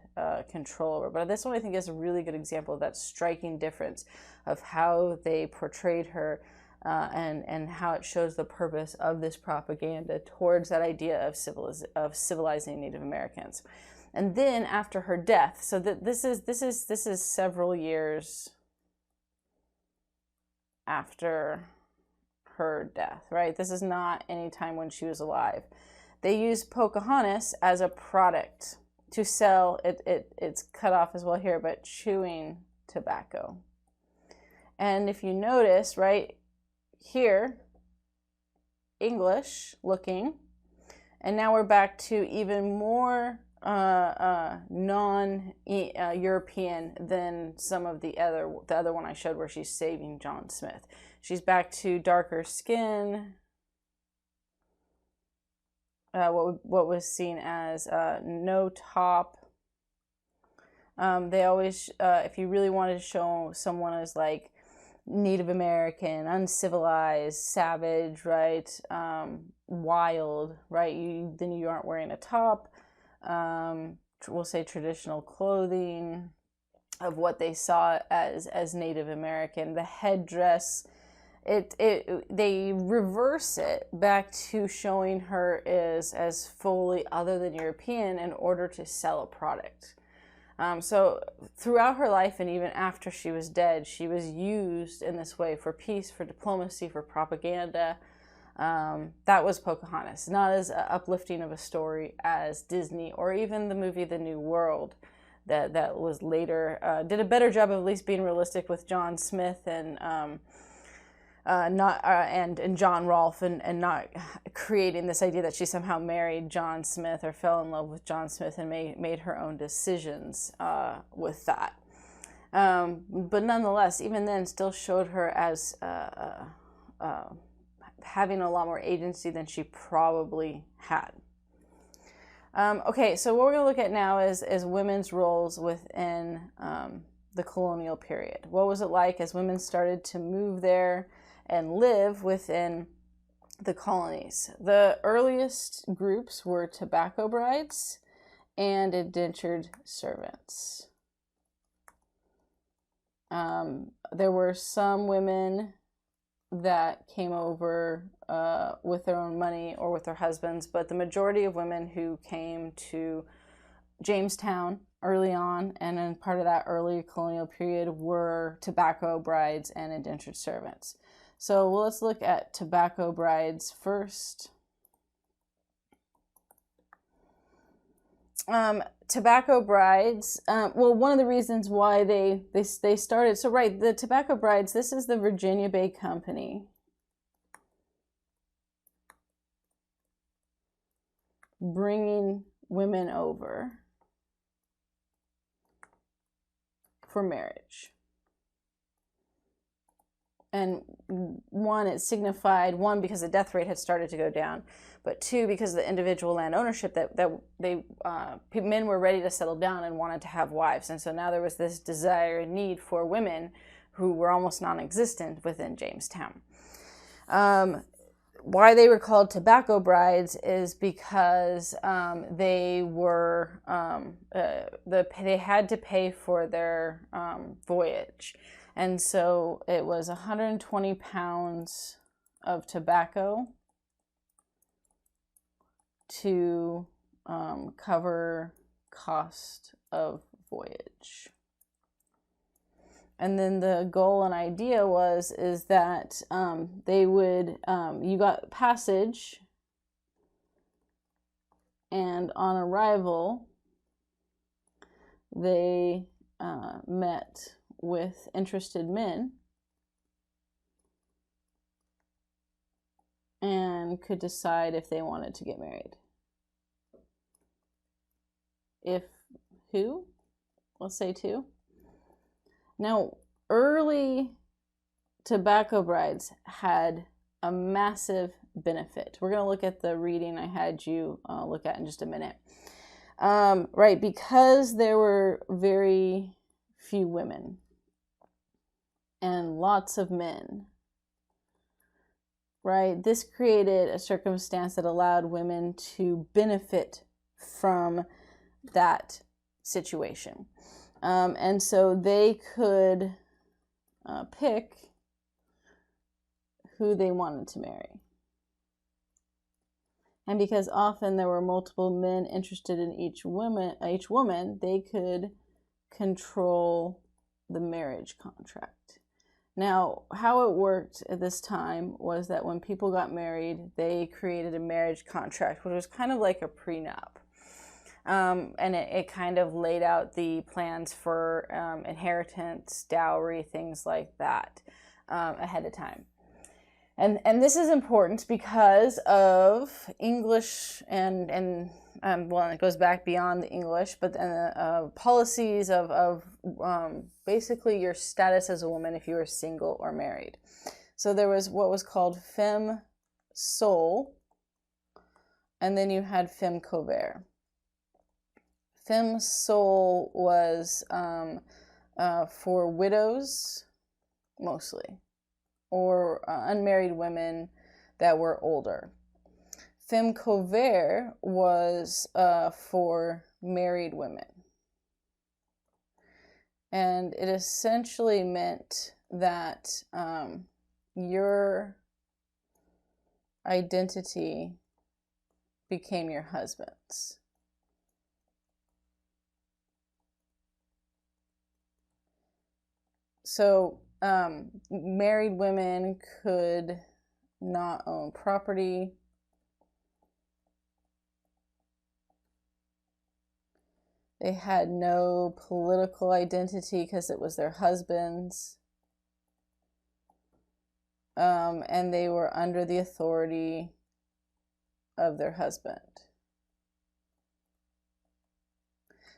S1: control over. But this one I think is a really good example of that striking difference of how they portrayed her, and how it shows the purpose of this propaganda towards that idea of civilizing Native Americans. And then after her death, so this is several years after her death, right? This is not any time when she was alive. They used Pocahontas as a product to sell. It's cut off as well here, but chewing tobacco. And if you notice, right here, English looking, and now we're back to even more non-European than some of the other one I showed where she's saving John Smith. She's back to darker skin. What was seen as no top. They always, if you really wanted to show someone as like Native American, uncivilized, savage, right, wild, right, then you aren't wearing a top. We'll say traditional clothing of what they saw as Native American. The headdress, they reverse it back to showing her as fully other than European in order to sell a product. So throughout her life and even after she was dead, she was used in this way for peace, for diplomacy, for propaganda. That was Pocahontas, not as uplifting of a story as Disney or even the movie The New World that was later, did a better job of at least being realistic with John Smith and and John Rolfe and not creating this idea that she somehow married John Smith or fell in love with John Smith and made her own decisions with that. But nonetheless, even then, still showed her as having a lot more agency than she probably had. Okay, so what we're going to look at now is women's roles within the colonial period. What was it like as women started to move there and live within the colonies? The earliest groups were tobacco brides and indentured servants. There were some women that came over with their own money or with their husbands, but the majority of women who came to Jamestown early on and in part of that early colonial period were tobacco brides and indentured servants. So let's look at tobacco brides first. Tobacco brides, well, one of the reasons why they started, so right, the tobacco brides, this is the Virginia Bay Company. Bringing women over for marriage. And one, it signified, one, because the death rate had started to go down, but two, because of the individual land ownership that men were ready to settle down and wanted to have wives. And so now there was this desire and need for women who were almost non-existent within Jamestown. Why they were called tobacco brides is because they were they had to pay for their voyage. And so it was 120 pounds of tobacco to cover cost of voyage. And then the goal and idea is that they would, you got passage, and on arrival, they met with interested men and could decide if they wanted to get married. If who? Let's say two. Now, early tobacco brides had a massive benefit. We're going to look at the reading I had you look at in just a minute. Right, because there were very few women and lots of men, right? This created a circumstance that allowed women to benefit from that situation. And so they could pick who they wanted to marry. And because often there were multiple men interested in each woman, they could control the marriage contract. Now, how it worked at this time was that when people got married, they created a marriage contract, which was kind of like a prenup. And it kind of laid out the plans for inheritance, dowry, things like that ahead of time. And this is important because of English and well, and it goes back beyond the English, but then policies of basically your status as a woman if you were single or married. So there was what was called femme sole, and then you had femme couvert. Femme sole was for widows, mostly, or unmarried women that were older. Femme couvert was for married women. And it essentially meant that your identity became your husband's. So married women could not own property. They had no political identity because it was their husband's. And they were under the authority of their husband.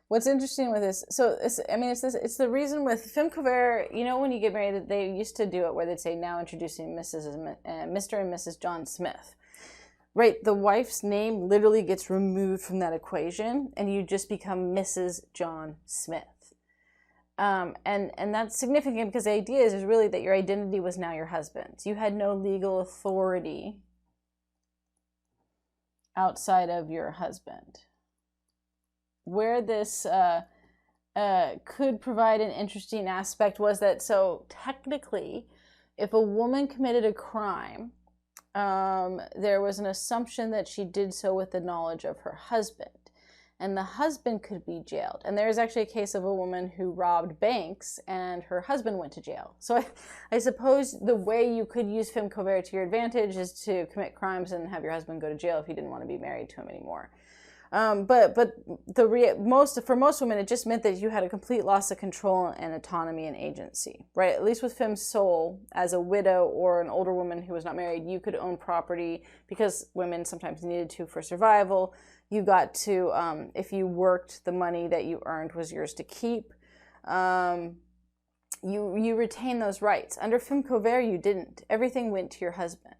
S1: What's interesting with this, so it's the reason with femme couvert, when you get married, they used to do it where they'd say, now introducing Mr. and Mrs. John Smith. Right, the wife's name literally gets removed from that equation, and you just become Mrs. John Smith. And that's significant because the idea is really that your identity was now your husband's. You had no legal authority outside of your husband. Where this could provide an interesting aspect was that, so technically, if a woman committed a crime, there was an assumption that she did so with the knowledge of her husband, and the husband could be jailed. And there's actually a case of a woman who robbed banks and her husband went to jail. So I suppose the way you could use femme couvert to your advantage is to commit crimes and have your husband go to jail if you didn't want to be married to him anymore. But for most women, it just meant that you had a complete loss of control and autonomy and agency, right? At least with femme sole, as a widow or an older woman who was not married, you could own property because women sometimes needed to for survival. You got to, if you worked, the money that you earned was yours to keep. You retain those rights. Under femme couvert, you didn't. Everything went to your husband.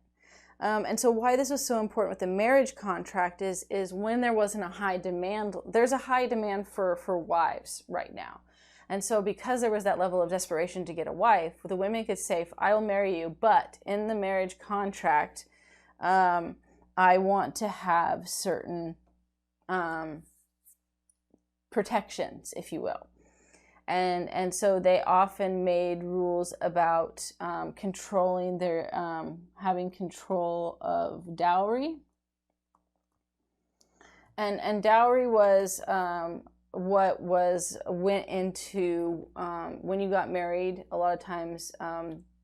S1: And so why this was so important with the marriage contract is when there wasn't a high demand, there's a high demand for wives right now. And so because there was that level of desperation to get a wife, the women could say, I will marry you, but in the marriage contract, I want to have certain protections, if you will. And so they often made rules about controlling their, having control of dowry. And dowry was what went into, when you got married, a lot of times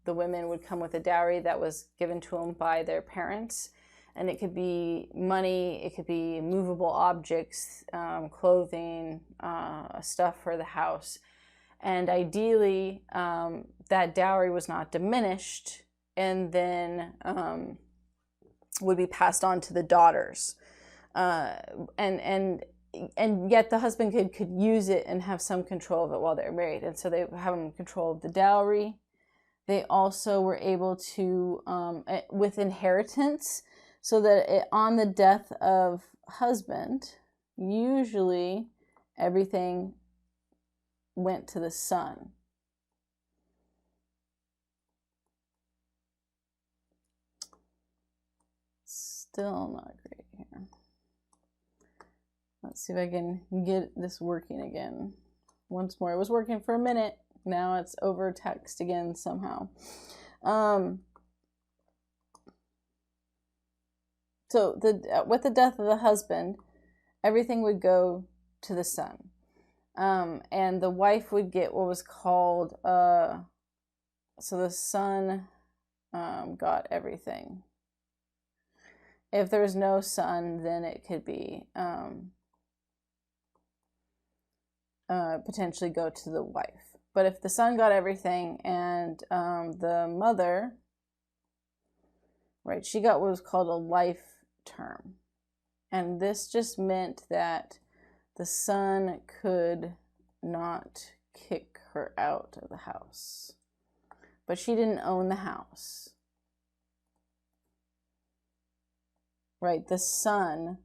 S1: the women would come with a dowry that was given to them by their parents. And it could be money, it could be movable objects, clothing, stuff for the house. And ideally, that dowry was not diminished and then would be passed on to the daughters. And yet the husband could use it and have some control of it while they're married. And so they have control of the dowry. They also were able to, with inheritance, so that on the death of husband, usually everything went to the son. Still not great here. Let's see if I can get this working again. Once more, it was working for a minute. Now it's over text again somehow. So with the death of the husband, everything would go to the son. And the wife would get what was called, so the son got everything. If there was no son, then it could be potentially go to the wife. But if the son got everything and the mother, right, she got what was called a life term. And this just meant that the son could not kick her out of the house. But she didn't own the house. Right? The son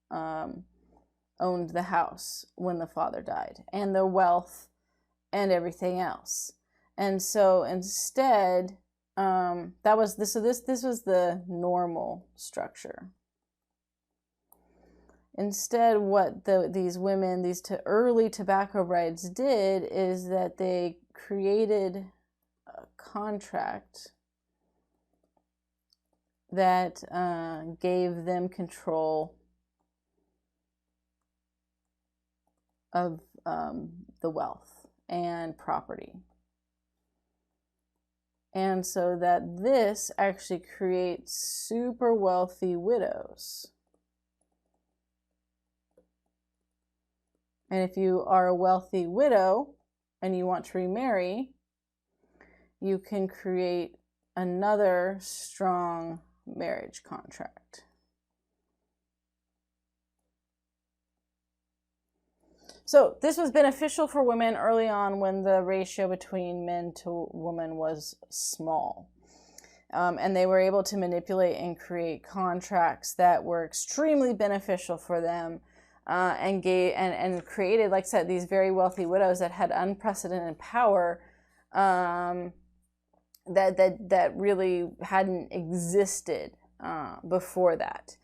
S1: owned the house when the father died, and the wealth and everything else. And so instead, this was the normal structure. Instead, what these women, these early tobacco brides did is that they created a contract that gave them control of the wealth and property. And so that this actually creates super wealthy widows. And if you are a wealthy widow and you want to remarry, you can create another strong marriage contract. So this was beneficial for women early on when the ratio between men to women was small. And they were able to manipulate and create contracts that were extremely beneficial for them, and created, like I said, these very wealthy widows that had unprecedented power that really hadn't existed before that.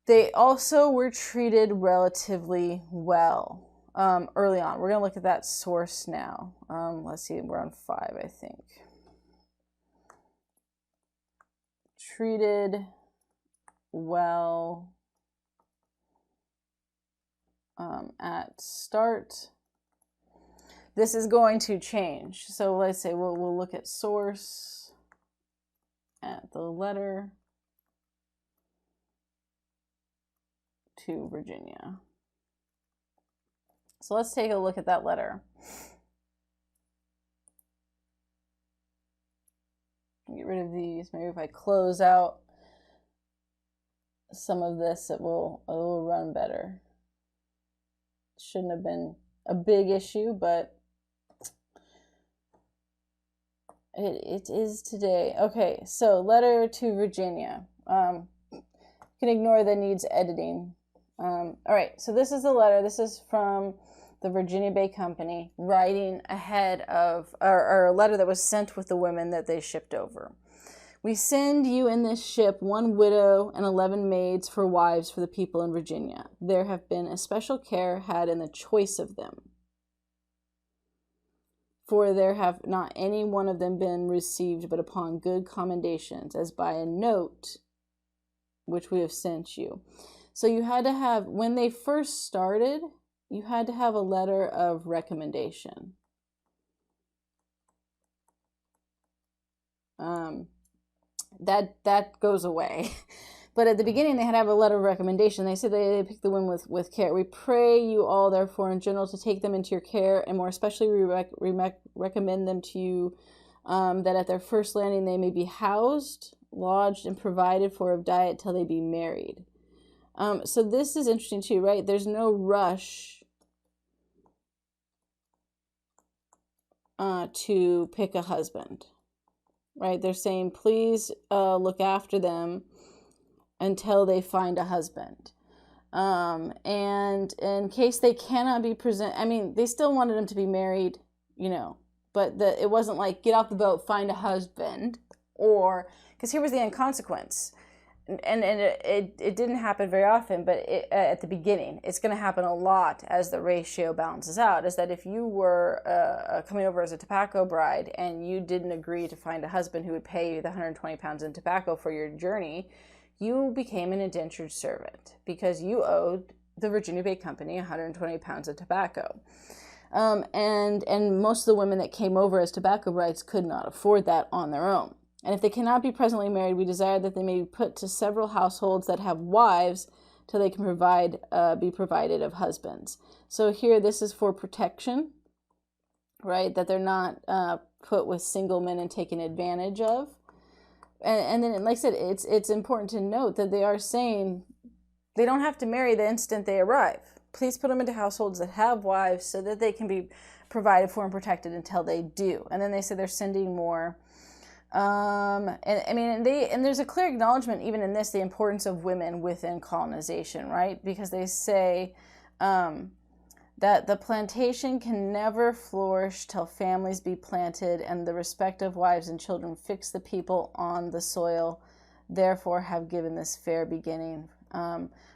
S1: They also were treated relatively well early on. We're going to look at that source now. Let's see, we're on 5, I think. Treated well at start. This is going to change. So let's say we'll look at source at the letter to Virginia. So let's take a look at that letter. Get rid of these. Maybe if I close out some of this, it will run better. Shouldn't have been a big issue, but it is today. Okay, so letter to Virginia. You can ignore the needs editing. All right, so this is the letter. This is from the Virginia Bay Company writing ahead of, or a letter that was sent with the women that they shipped over. We send you in this ship 1 widow and 11 maids for wives for the people in Virginia. There have been especial care had in the choice of them. For there have not any one of them been received but upon good commendations, as by a note which we have sent you. So you had to have, when they first started, you had to have a letter of recommendation. That goes away. But at the beginning, they had to have a letter of recommendation. They said they picked the women with care. We pray you all, therefore, in general, to take them into your care, and more especially we recommend them to you, that at their first landing they may be housed, lodged, and provided for of diet till they be married. So this is interesting too, right? There's no rush to pick a husband, right? They're saying, please look after them until they find a husband. And in case they cannot be they still wanted them to be married, but it wasn't like, get off the boat, find a husband, or, because here was the inconsequence. And it didn't happen very often, but at the beginning, it's going to happen a lot as the ratio balances out, is that if you were coming over as a tobacco bride and you didn't agree to find a husband who would pay you the 120 pounds in tobacco for your journey, you became an indentured servant because you owed the Virginia Bay Company 120 pounds of tobacco. And most of the women that came over as tobacco brides could not afford that on their own. And if they cannot be presently married, we desire that they may be put to several households that have wives till they can be provided of husbands. So here, this is for protection, right? That they're not put with single men and taken advantage of. And then, like I said, it's important to note that they are saying They don't have to marry the instant they arrive. Please put them into households that have wives so that they can be provided for and protected until they do. And then they say they're sending more. And there's a clear acknowledgement even in this, the importance of women within colonization, right? Because they say that the plantation can never flourish till families be planted and the respective wives and children fix the people on the soil, therefore have given this fair beginning,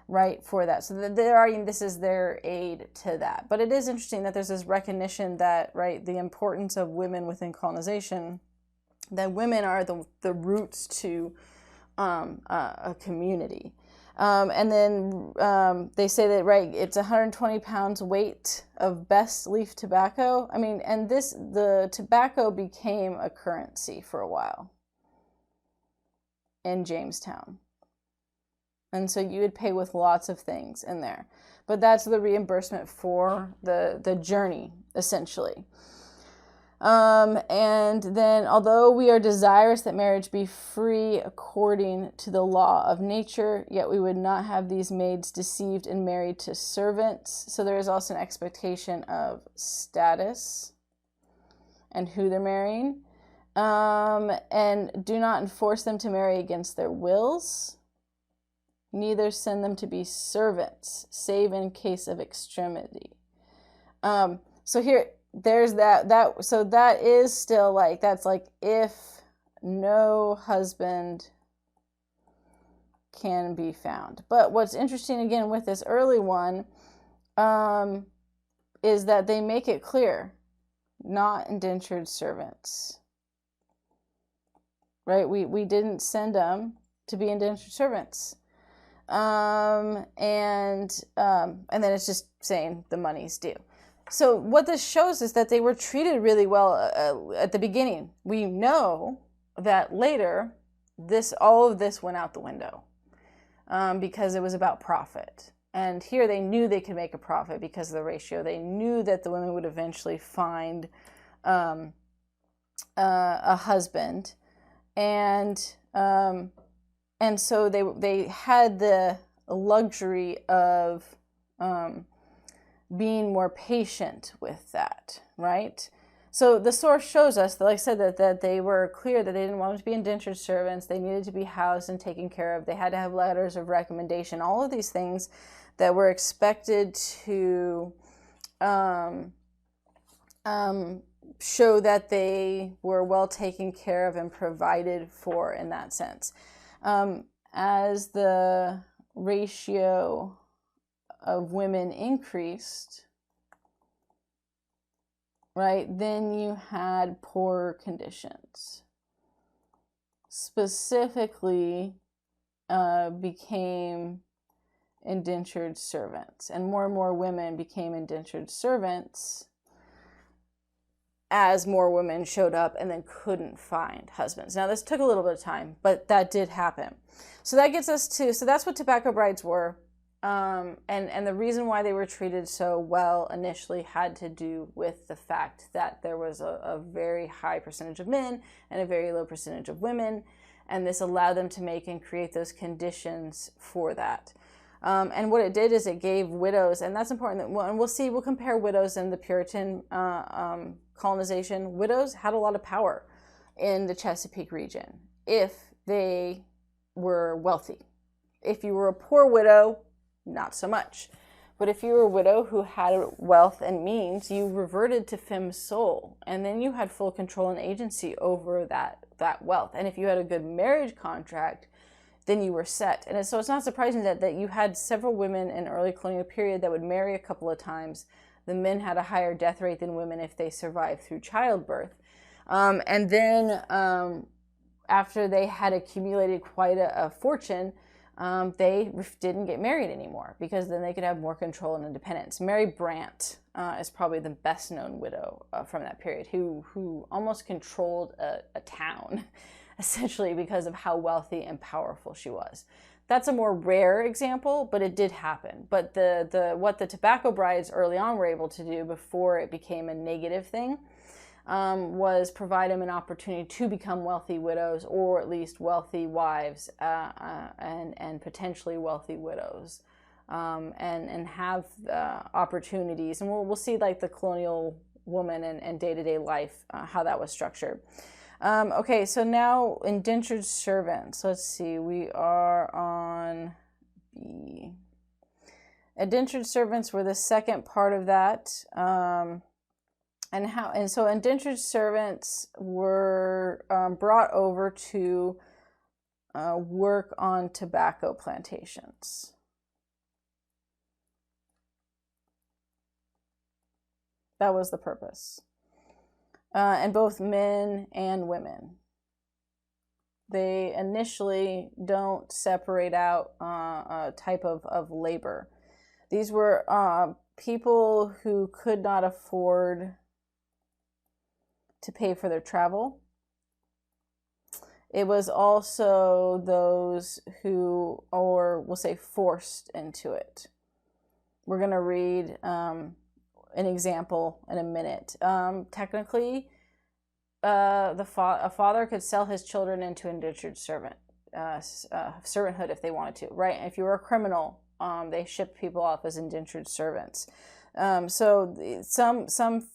S1: right, for that. So they're arguing this is their aid to that. But it is interesting that there's this recognition that, right, the importance of women within colonization, that women are the roots to a community. And then they say that, right, it's 120 pounds weight of best leaf tobacco. I mean, and the tobacco became a currency for a while in Jamestown. And so you would pay with lots of things in there. But that's the reimbursement for the journey, essentially. And then, although we are desirous that marriage be free according to the law of nature, yet we would not have these maids deceived and married to servants. So there is also an expectation of status and who they're marrying. And do not enforce them to marry against their wills. Neither send them to be servants, save in case of extremity. So here, there's so that is still like, that's like if no husband can be found. But what's interesting again with this early one is that they make it clear, not indentured servants, right? We didn't send them to be indentured servants. And then it's just saying the money's due. So what this shows is that they were treated really well at the beginning. We know that later, all of this went out the window because it was about profit. And here they knew they could make a profit because of the ratio. They knew that the women would eventually find a husband, and so they had the luxury of being more patient with that, right? So the source shows us, that, like I said, that they were clear that they didn't want to be indentured servants. They needed to be housed and taken care of. They had to have letters of recommendation. All of these things that were expected to show that they were well taken care of and provided for in that sense. As the ratio of women increased, right, then you had poorer conditions. Specifically, became indentured servants, and more women became indentured servants as more women showed up and then couldn't find husbands. Now, this took a little bit of time, but that did happen. So that gets us to, so that's what tobacco brides were. And the reason why they were treated so well initially had to do with the fact that there was a very high percentage of men and a very low percentage of women, and this allowed them to make and create those conditions for that. And what it did is it gave widows, and that's important, and we'll compare widows and the Puritan colonization. Widows had a lot of power in the Chesapeake region if they were wealthy. If you were a poor widow, not so much. But if you were a widow who had wealth and means, you reverted to femme sole, and then you had full control and agency over that wealth. And if you had a good marriage contract, then you were set. And so it's not surprising that you had several women in early colonial period that would marry a couple of times. The men had a higher death rate than women if they survived through childbirth. And then after they had accumulated quite a fortune, they didn't get married anymore because then they could have more control and independence. Mary Brant is probably the best known widow from that period, who almost controlled a town, essentially, because of how wealthy and powerful she was. That's a more rare example, but it did happen. But what the tobacco brides early on were able to do before it became a negative thing was provide them an opportunity to become wealthy widows, or at least wealthy wives and potentially wealthy widows and have opportunities. And we'll see like the colonial woman and day-to-day life, how that was structured. Okay, so now indentured servants. Let's see, we are on B. Indentured servants were the second part of that. And so indentured servants were brought over to work on tobacco plantations. That was the purpose. And both men and women. They initially don't separate out a type of labor. These were people who could not afford to pay for their travel. It was also those who, or we'll say, forced into it. We're going to read an example in a minute. Technically, a father could sell his children into indentured servanthood if they wanted to, right? If you were a criminal, they shipped people off as indentured servants. So some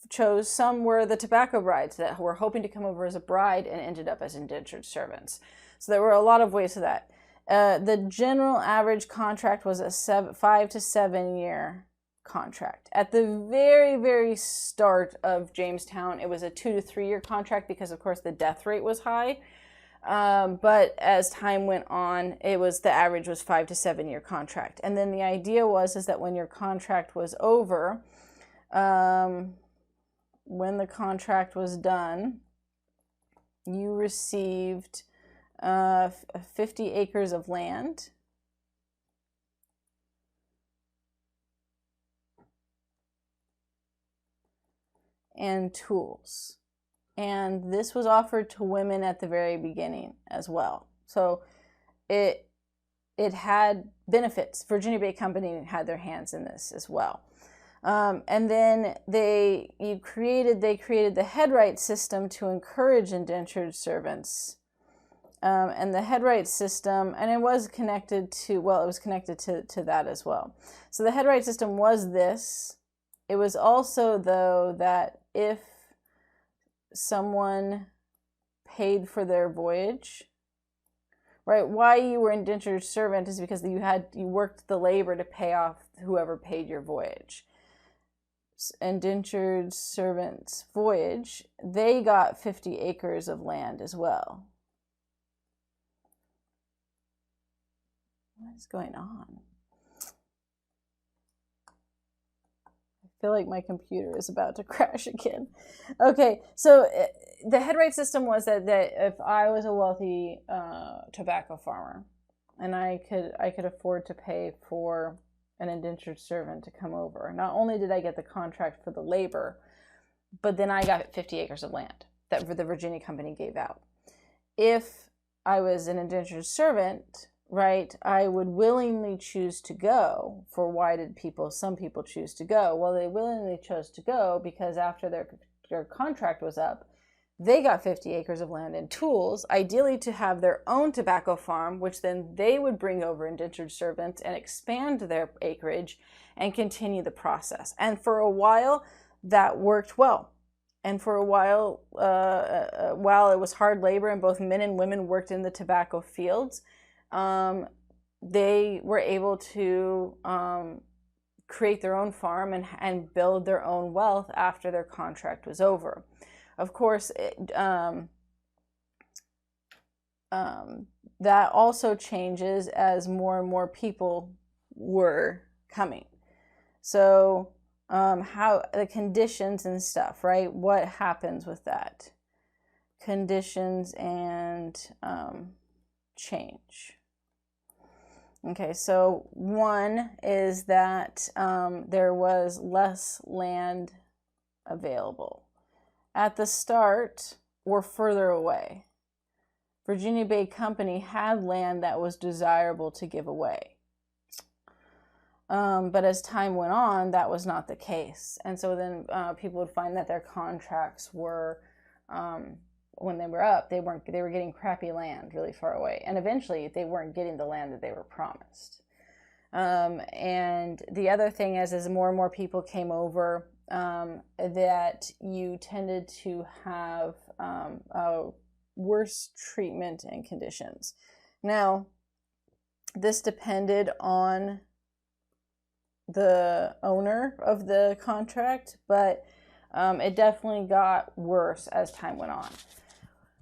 S1: chose, some were the tobacco brides that were hoping to come over as a bride and ended up as indentured servants. So there were a lot of ways to that. The general average contract was a 5 to 7 year contract. At the very, very start of Jamestown, it was a 2 to 3 year contract because, of course, the death rate was high. But as time went on, the average was 5 to 7 year contract. And then the idea was that when your contract was over, when the contract was done, you received 50 acres of land, and tools. And this was offered to women at the very beginning as well. So it had benefits. Virginia Bay Company had their hands in this as well. And then they created the headright system to encourage indentured servants. And the headright system, and it was connected to that as well. So the headright system was this. It was also, though, that if someone paid for their voyage, right? Why you were indentured servant is because you worked the labor to pay off whoever paid your voyage. Indentured servants' voyage, they got 50 acres of land as well. What is going on? I feel like my computer is about to crash again. Okay, so the headright system was that if I was a wealthy tobacco farmer and I could afford to pay for an indentured servant to come over, not only did I get the contract for the labor, but then I got 50 acres of land that the Virginia Company gave out. If I was an indentured servant, right, I would willingly choose to go. For why did some people choose to go? Well, they willingly chose to go because after their contract was up, they got 50 acres of land and tools, ideally to have their own tobacco farm, which then they would bring over indentured servants and expand their acreage and continue the process. And for a while, that worked well. And for a while it was hard labor and both men and women worked in the tobacco fields, they were able to create their own farm and build their own wealth after their contract was over. Of course, that also changes as more and more people were coming. So how the conditions and stuff, right? What happens with that? Conditions and change. Okay, so one is that there was less land available. At the start, or further away. Virginia Bay Company had land that was desirable to give away. But as time went on, that was not the case. And so then people would find that their contracts were, when they were up, they were getting crappy land really far away. And eventually they weren't getting the land that they were promised. And the other thing is, as more and more people came over, that you tended to have worse treatment and conditions. Now, this depended on the owner of the contract, but it definitely got worse as time went on.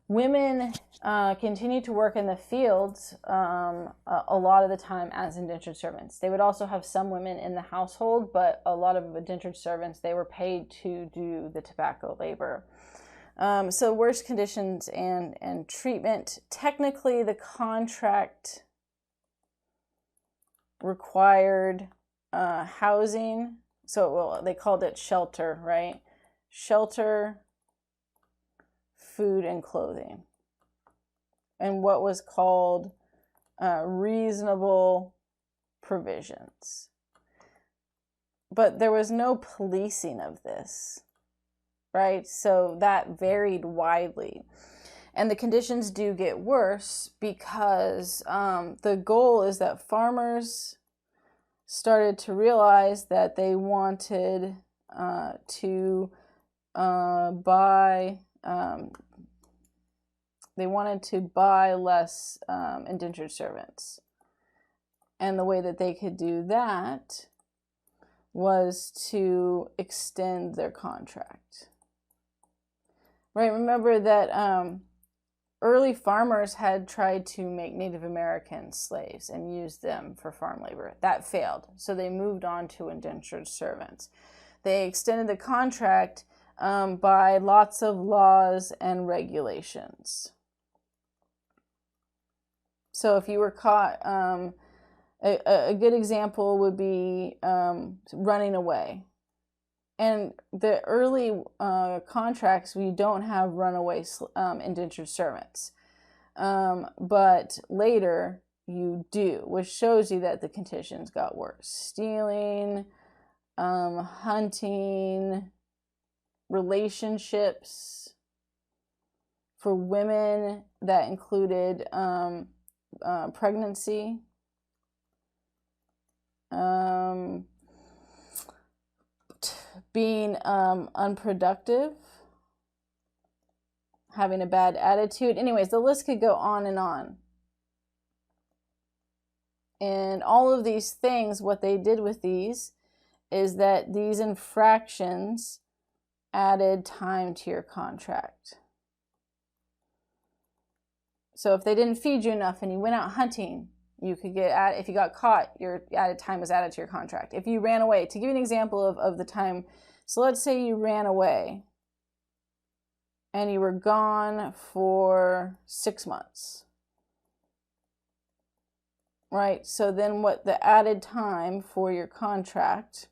S1: Women continued to work in the fields a lot of the time as indentured servants. They would also have some women in the household, but a lot of indentured servants, they were paid to do the tobacco labor. So worse conditions and treatment. Technically, the contract required housing. So they called it shelter, right? Shelter, food, and clothing, and what was called reasonable provisions. But there was no policing of this, right? So that varied widely. And the conditions do get worse because the goal is that farmers started to realize that they wanted to buy less indentured servants. And the way that they could do that was to extend their contract. Right? Remember that early farmers had tried to make Native Americans slaves and use them for farm labor. That failed. So they moved on to indentured servants. They extended the contract by lots of laws and regulations. So if you were caught, a good example would be running away. And the early contracts, we don't have runaway indentured servants. But later you do, which shows you that the conditions got worse. Stealing, hunting, relationships for women that included pregnancy, being unproductive, having a bad attitude. Anyways, the list could go on and on. And all of these things, what they did with these is that these infractions added time to your contract. So if they didn't feed you enough and you went out hunting, you could get, if you got caught, your added time was added to your contract. If you ran away, to give you an example of the time, so let's say you ran away and you were gone for 6 months, right? So then what the added time for your contract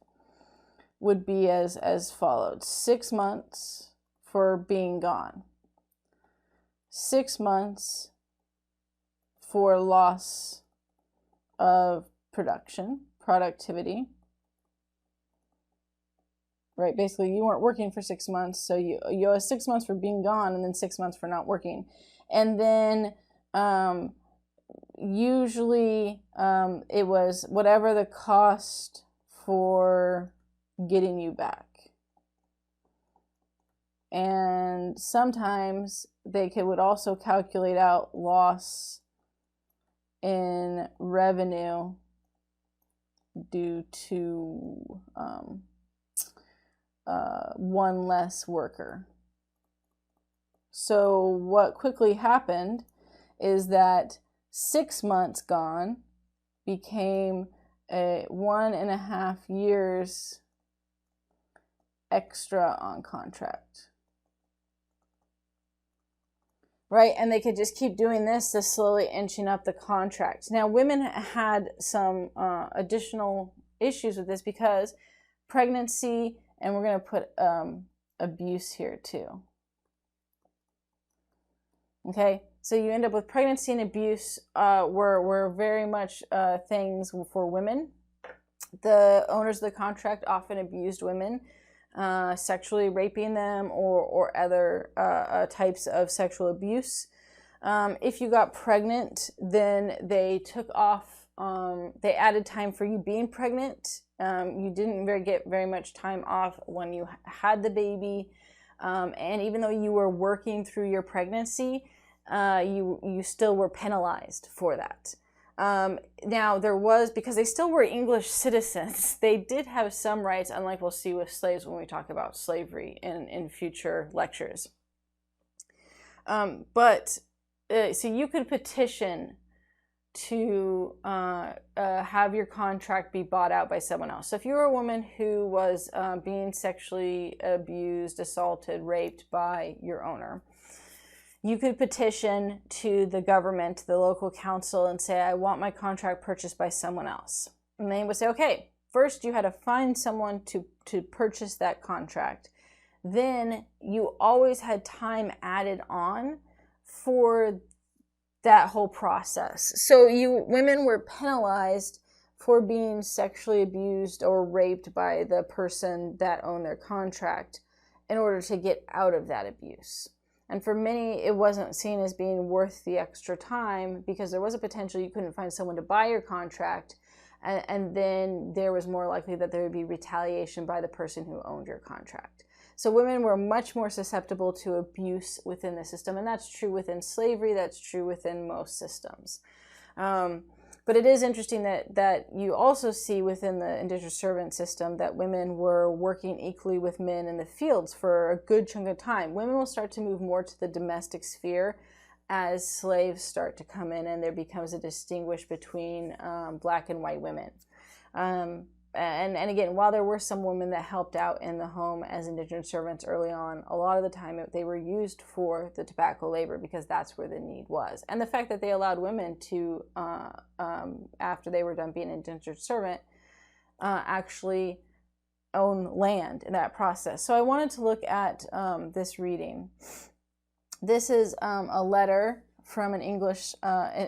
S1: would be as followed: 6 months for being gone, 6 months for loss of productivity, right? Basically, you weren't working for 6 months, so you owe 6 months for being gone, and then 6 months for not working. And then usually it was whatever the cost for getting you back. And sometimes they would also calculate out loss in revenue due to one less worker. So what quickly happened is that 6 months gone became 1.5 years extra on contract. Right, and they could just keep doing this to slowly inching up the contract. Now, women had some additional issues with this because pregnancy, and we're going to put abuse here too. Okay, so you end up with pregnancy and abuse were very much things for women. The owners of the contract often abused women, sexually raping them or other types of sexual abuse. If you got pregnant, then they took off they added time for you being pregnant. You didn't get very much time off when you had the baby. And even though you were working through your pregnancy, you still were penalized for that. Now there was, because they still were English citizens, they did have some rights, unlike we'll see with slaves when we talk about slavery in future lectures. So you could petition to have your contract be bought out by someone else. So if you were a woman who was being sexually abused, assaulted, raped by your owner, you could petition to the government, the local council, and say, I want my contract purchased by someone else. And they would say, okay, first you had to find someone to purchase that contract. Then you always had time added on for that whole process. So women were penalized for being sexually abused or raped by the person that owned their contract in order to get out of that abuse. And for many, it wasn't seen as being worth the extra time, because there was a potential you couldn't find someone to buy your contract, and then there was more likely that there would be retaliation by the person who owned your contract. So women were much more susceptible to abuse within the system, and that's true within slavery, that's true within most systems. But it is interesting that you also see within the indentured servant system that women were working equally with men in the fields for a good chunk of time. Women will start to move more to the domestic sphere as slaves start to come in, and there becomes a distinguish between black and white women. And again, while there were some women that helped out in the home as indentured servants early on, a lot of the time they were used for the tobacco labor because that's where the need was. And the fact that they allowed women to, after they were done being an indentured servant, actually own land in that process. So I wanted to look at this reading. This is a letter from an English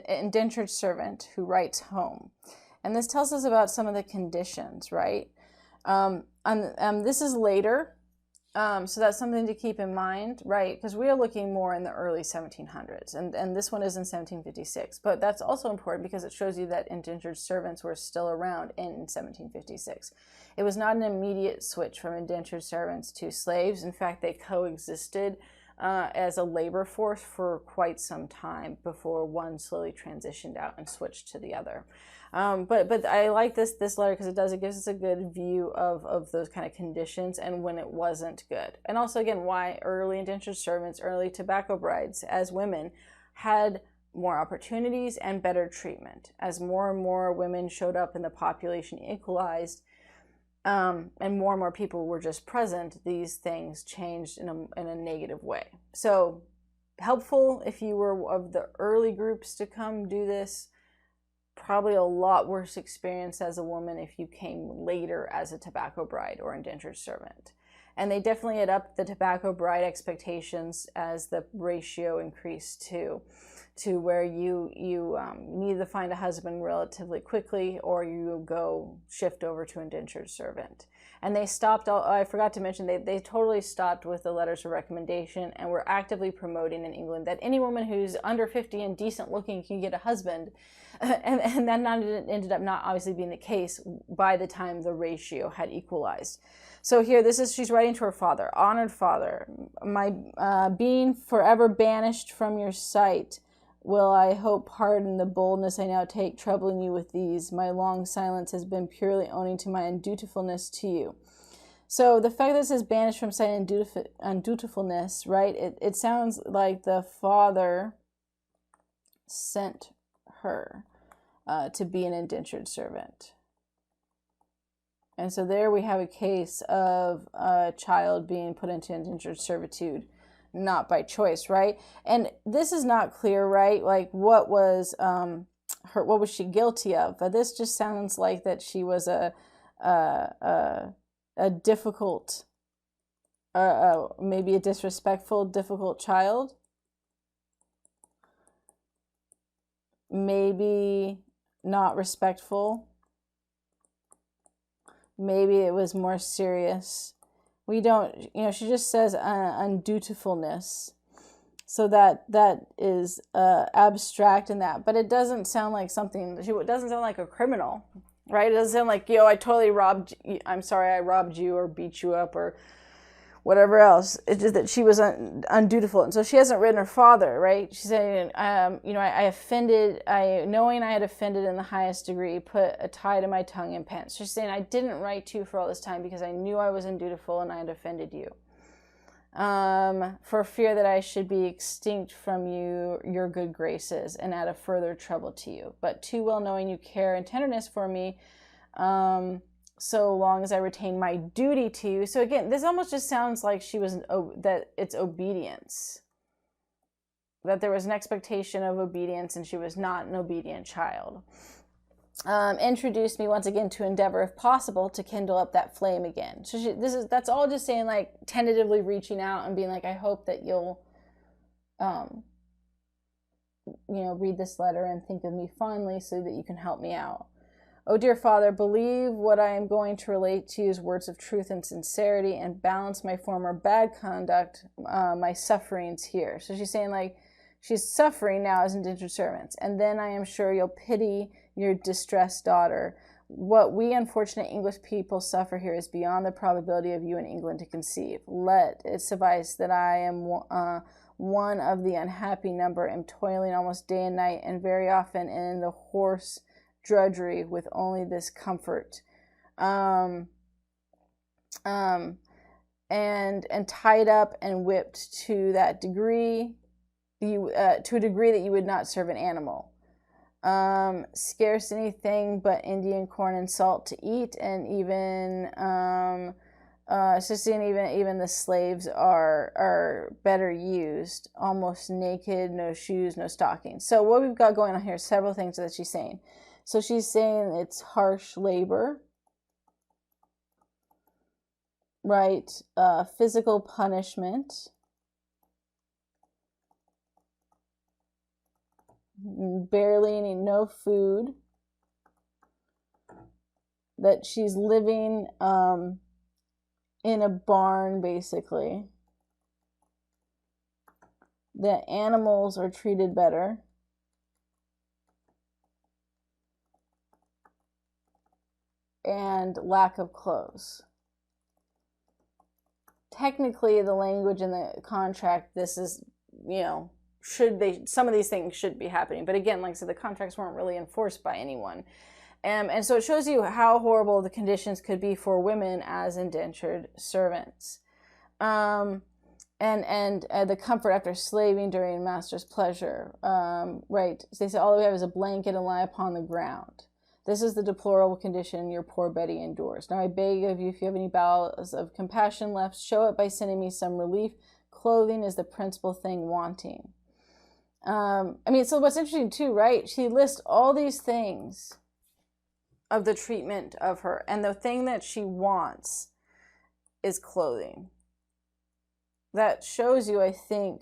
S1: indentured servant who writes home. And this tells us about some of the conditions, right? This is later, so that's something to keep in mind, right? Because we are looking more in the early 1700s, and this one is in 1756. But that's also important because it shows you that indentured servants were still around in 1756. It was not an immediate switch from indentured servants to slaves. In fact, they coexisted as a labor force for quite some time before one slowly transitioned out and switched to the other. But I like this letter because it gives us a good view of those kind of conditions and when it wasn't good. And also, again, why early indentured servants, early tobacco brides as women had more opportunities and better treatment. As more and more women showed up and the population equalized, and more people were just present, these things changed in a negative way. So helpful if you were of the early groups to come do this. Probably a lot worse experience as a woman if you came later as a tobacco bride or indentured servant. And they definitely had upped the tobacco bride expectations as the ratio increased to where you need to find a husband relatively quickly, or you go shift over to indentured servant. And they stopped, I forgot to mention, they totally stopped with the letters of recommendation and were actively promoting in England that any woman who's under 50 and decent looking can get a husband. And that ended up not obviously being the case by the time the ratio had equalized. So here, she's writing to her father. Honored father, my being forever banished from your sight, will I hope pardon the boldness I now take, troubling you with these. My long silence has been purely owing to my undutifulness to you. So the fact that it says banished from sight and undutifulness, right? It sounds like the father sent her to be an indentured servant. And so there we have a case of a child being put into indentured servitude, not by choice, right? And this is not clear, right? Like what was she guilty of? But this just sounds like that she was a difficult, maybe a disrespectful, difficult child. Maybe not respectful. Maybe it was more serious. We don't, she just says undutifulness.
S2: So that is abstract in that, but it doesn't sound like something. It doesn't sound like a criminal, right? It doesn't sound like, yo, I totally robbed. I'm sorry, I robbed you or beat you up or whatever else. It's just that she was undutiful, and so she hasn't written her father, right? She's saying, I offended, knowing I had offended in the highest degree, put a tie to my tongue and pants. She's saying, I didn't write to you for all this time because I knew I was undutiful and I had offended you. For fear that I should be extinct from you, your good graces, and add a further trouble to you. But too well knowing you care and tenderness for me, so long as I retain my duty to you. So again, this almost just sounds like that it's obedience. That there was an expectation of obedience and she was not an obedient child. Introduced me once again to endeavor, if possible, to kindle up that flame again. So that's all just saying, like, tentatively reaching out and being like, I hope that you'll, read this letter and think of me fondly so that you can help me out. Oh, dear Father, believe what I am going to relate to you as words of truth and sincerity, and balance my former bad conduct, my sufferings here. So she's saying, like, she's suffering now as indentured servants, and then I am sure you'll pity your distressed daughter. What we unfortunate English people suffer here is beyond the probability of you in England to conceive. Let it suffice that I am one of the unhappy number, am toiling almost day and night, and very often in the hoarse drudgery, with only this comfort, and tied up and whipped to that degree, to a degree that you would not serve an animal. Scarce anything but Indian corn and salt to eat, and even even the slaves are better used, almost naked, no shoes, no stockings. So what we've got going on here, several things that she's saying. So she's saying it's harsh labor, right? Physical punishment, barely no food, that she's living in a barn, basically. The animals are treated better. And lack of clothes. Technically, the language in the contract, this is, some of these things should be happening. But again, like I said, the contracts weren't really enforced by anyone. And so it shows you how horrible the conditions could be for women as indentured servants. And the comfort after slaving during master's pleasure, right? So they say all we have is a blanket and lie upon the ground. This is the deplorable condition your poor Betty endures. Now I beg of you, if you have any bowels of compassion left, show it by sending me some relief. Clothing is the principal thing wanting. So what's interesting too, right? She lists all these things of the treatment of her, and the thing that she wants is clothing. That shows you, I think,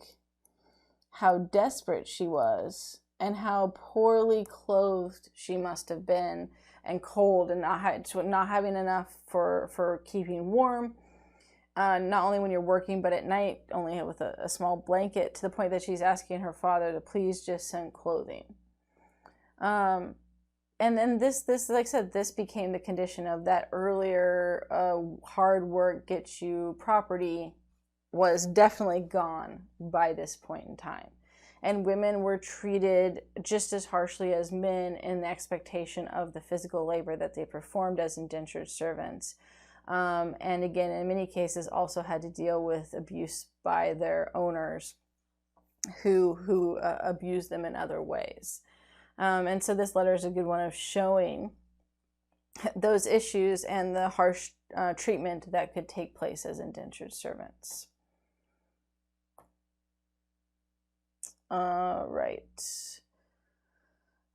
S2: how desperate she was and how poorly clothed she must have been, and cold, and not having enough for keeping warm, not only when you're working, but at night, only with a small blanket, to the point that she's asking her father to please just send clothing. And then this, like I said, this became the condition of that earlier hard work gets you property was definitely gone by this point in time. And women were treated just as harshly as men in the expectation of the physical labor that they performed as indentured servants. And again, in many cases, also had to deal with abuse by their owners who abused them in other ways. And so this letter is a good one of showing those issues and the harsh treatment that could take place as indentured servants. Right.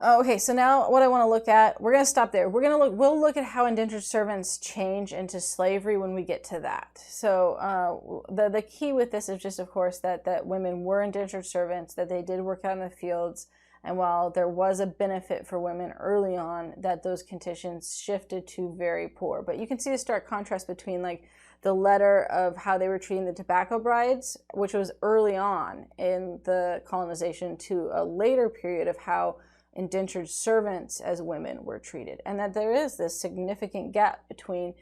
S2: Okay, so now what I want to look at, we're going to stop there. We'll look at how indentured servants change into slavery when we get to that. So the key with this is just, of course, that women were indentured servants, that they did work out in the fields, and while there was a benefit for women early on, that those conditions shifted to very poor. But you can see a stark contrast between like the letter of how they were treating the tobacco brides, which was early on in the colonization, to a later period of how indentured servants as women were treated, and that there is this significant gap between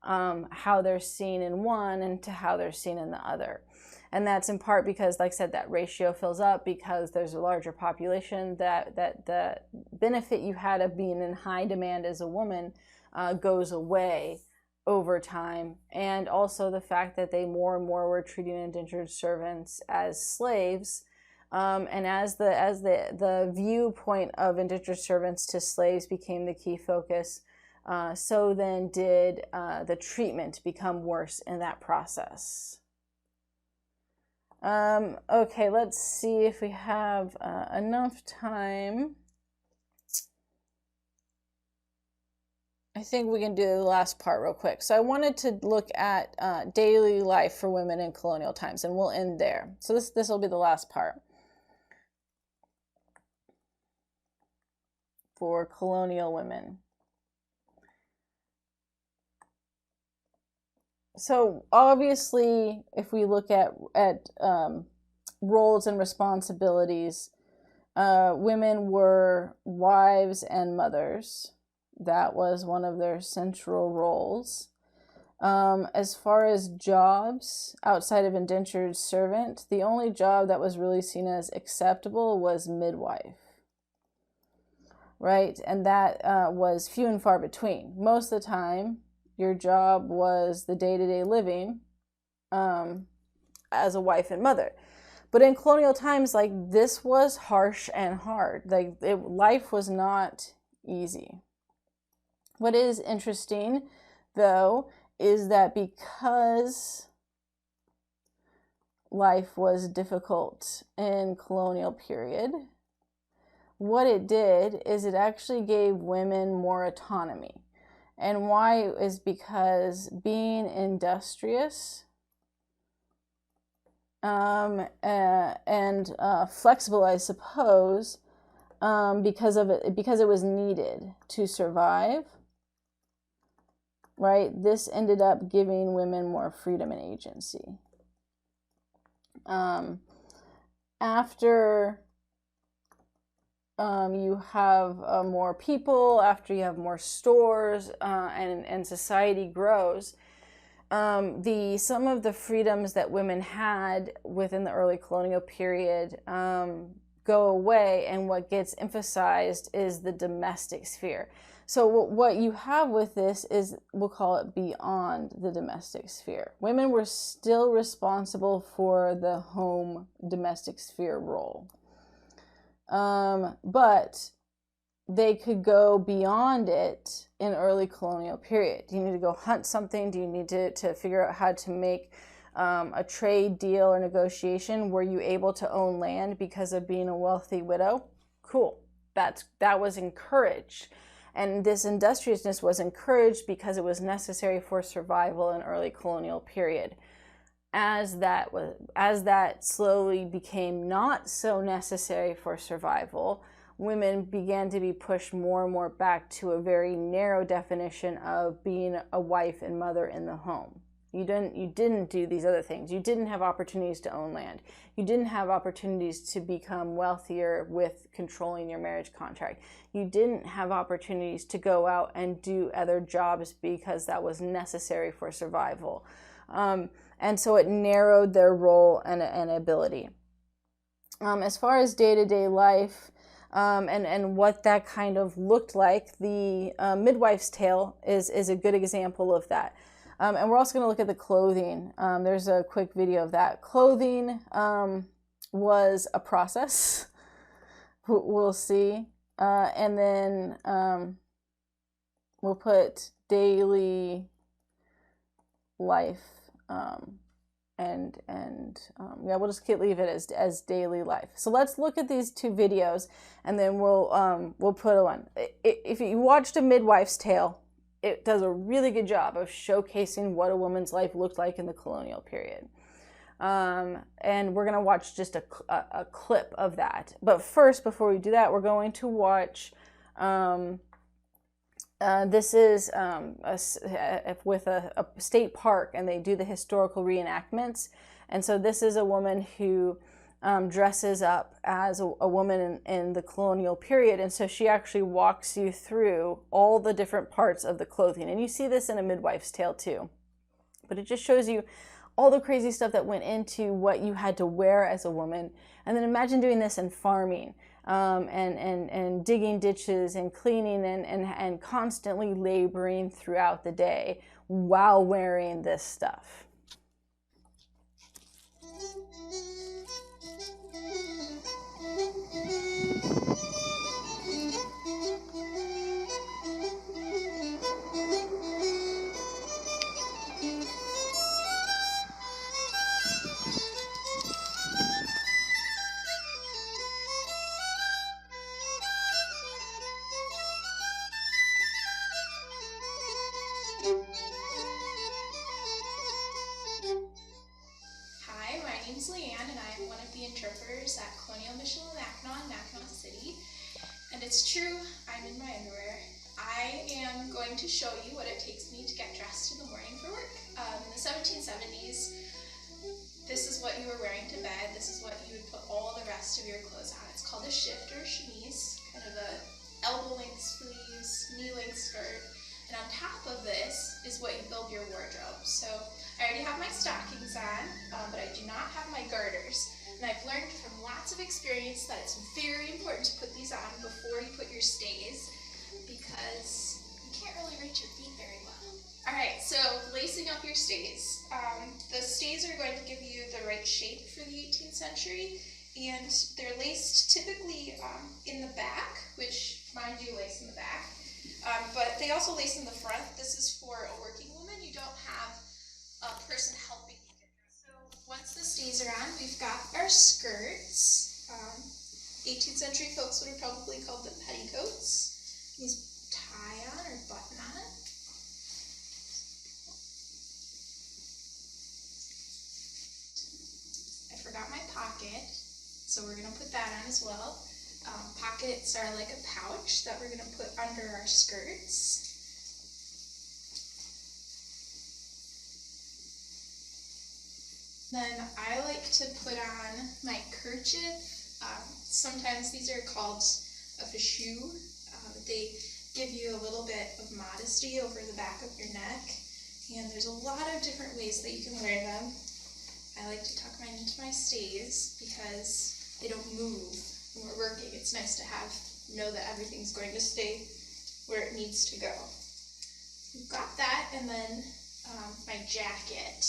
S2: how they're seen in one and to how they're seen in the other. And that's in part because, like I said, that ratio fills up because there's a larger population, that the benefit you had of being in high demand as a woman goes away over time. And also the fact that they more and more were treating indentured servants as slaves. And as the viewpoint of indentured servants to slaves became the key focus, so then did the treatment become worse in that process. Okay, let's see if we have enough time. I think we can do the last part real quick. So I wanted to look at daily life for women in colonial times, and we'll end there. So this will be the last part for colonial women. So obviously, if we look at roles and responsibilities, women were wives and mothers. That was one of their central roles. As far as jobs outside of indentured servant, the only job that was really seen as acceptable was midwife, right? And that was few and far between. Most of the time, your job was the day-to-day living as a wife and mother. But in colonial times, like, this was harsh and hard. Like, life was not easy. What is interesting, though, is that because life was difficult in colonial period, what it did is it actually gave women more autonomy. And why is because being industrious and flexible, I suppose, because it was needed to survive, right? This ended up giving women more freedom and agency. After you have more people, after you have more stores, and society grows, some of the freedoms that women had within the early colonial period go away, and what gets emphasized is the domestic sphere. So what you have with this is, we'll call it beyond the domestic sphere. Women were still responsible for the home domestic sphere role. But they could go beyond it in early colonial period. Do you need to go hunt something? Do you need to figure out how to make a trade deal or negotiation? Were you able to own land because of being a wealthy widow? Cool. That was encouraged. And this industriousness was encouraged because it was necessary for survival in early colonial period. As that slowly became not so necessary for survival, women began to be pushed more and more back to a very narrow definition of being a wife and mother in the home. You didn't do these other things. You didn't have opportunities to own land. You didn't have opportunities to become wealthier with controlling your marriage contract. You didn't have opportunities to go out and do other jobs because that was necessary for survival. And so it narrowed their role and ability. As far as day-to-day life and what that kind of looked like, the Midwife's Tale is a good example of that. And we're also going to look at the clothing. There's a quick video of that. Clothing was a process, we'll see. And then we'll put daily life. Yeah, we'll just leave it as daily life. So let's look at these two videos, and then we'll put one. If you watched A Midwife's Tale, it does a really good job of showcasing what a woman's life looked like in the colonial period. And we're going to watch just a clip of that. But first, before we do that, we're going to watch This is with a state park, and they do the historical reenactments. And so this is a woman who dresses up as a woman in the colonial period. And so she actually walks you through all the different parts of the clothing. And you see this in A Midwife's Tale too. But it just shows you all the crazy stuff that went into what you had to wear as a woman. And then imagine doing this in farming, and digging ditches and cleaning and constantly laboring throughout the day while wearing this stuff.
S3: Hi, my name's Leanne, and I'm one of the interpreters at Colonial Mackinac City. And it's true, I'm in my underwear. I am going to show you what it takes me to get dressed in the morning for work. In the 1770s, this is what you were wearing to bed. This is what you would put all the rest of your clothes on. It's called a shift or chemise, kind of a elbow-length sleeves, knee-length skirt. And on top of this is what you build your wardrobe. So I already have my stockings on, but I do not have my garters. And I've learned from lots of experience that it's very important to put these on before you put your stays, because you can't really reach your feet very well. Alright, so lacing up your stays. The stays are going to give you the right shape for the 18th century, and they're laced typically in the back, which mine do lace in the back. But they also lace in the front. This is for a working woman. You don't have a person helping you get dressed. So once the stays are on, we've got our skirts. 18th century folks would have probably called them petticoats. These tie on or button on. I forgot my pocket, so we're going to put that on as well. Pockets are like a pouch that we're going to put under our skirts. Then I like to put on my kerchief. Sometimes these are called a fichu. They give you a little bit of modesty over the back of your neck, and there's a lot of different ways that you can wear them. I like to tuck mine into my stays because they don't move when we're working. It's nice to know that everything's going to stay where it needs to go. We've got that, and then my jacket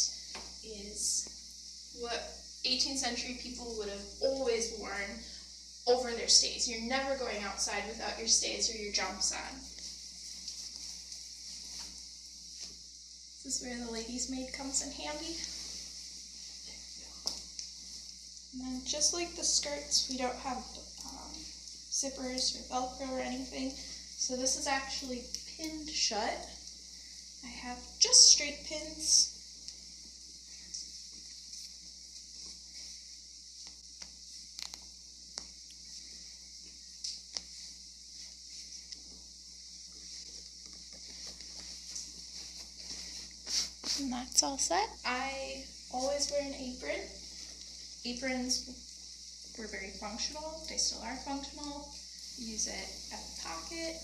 S3: is what 18th century people would have always worn over their stays. You're never going outside without your stays or your jumps on. This is where the ladies' maid comes in handy. And then just like the skirts, we don't have zippers or Velcro or anything. So this is actually pinned shut. I have just straight pins. And that's all set. I always wear an apron. Aprons were very functional. They still are functional. Use it at the pocket,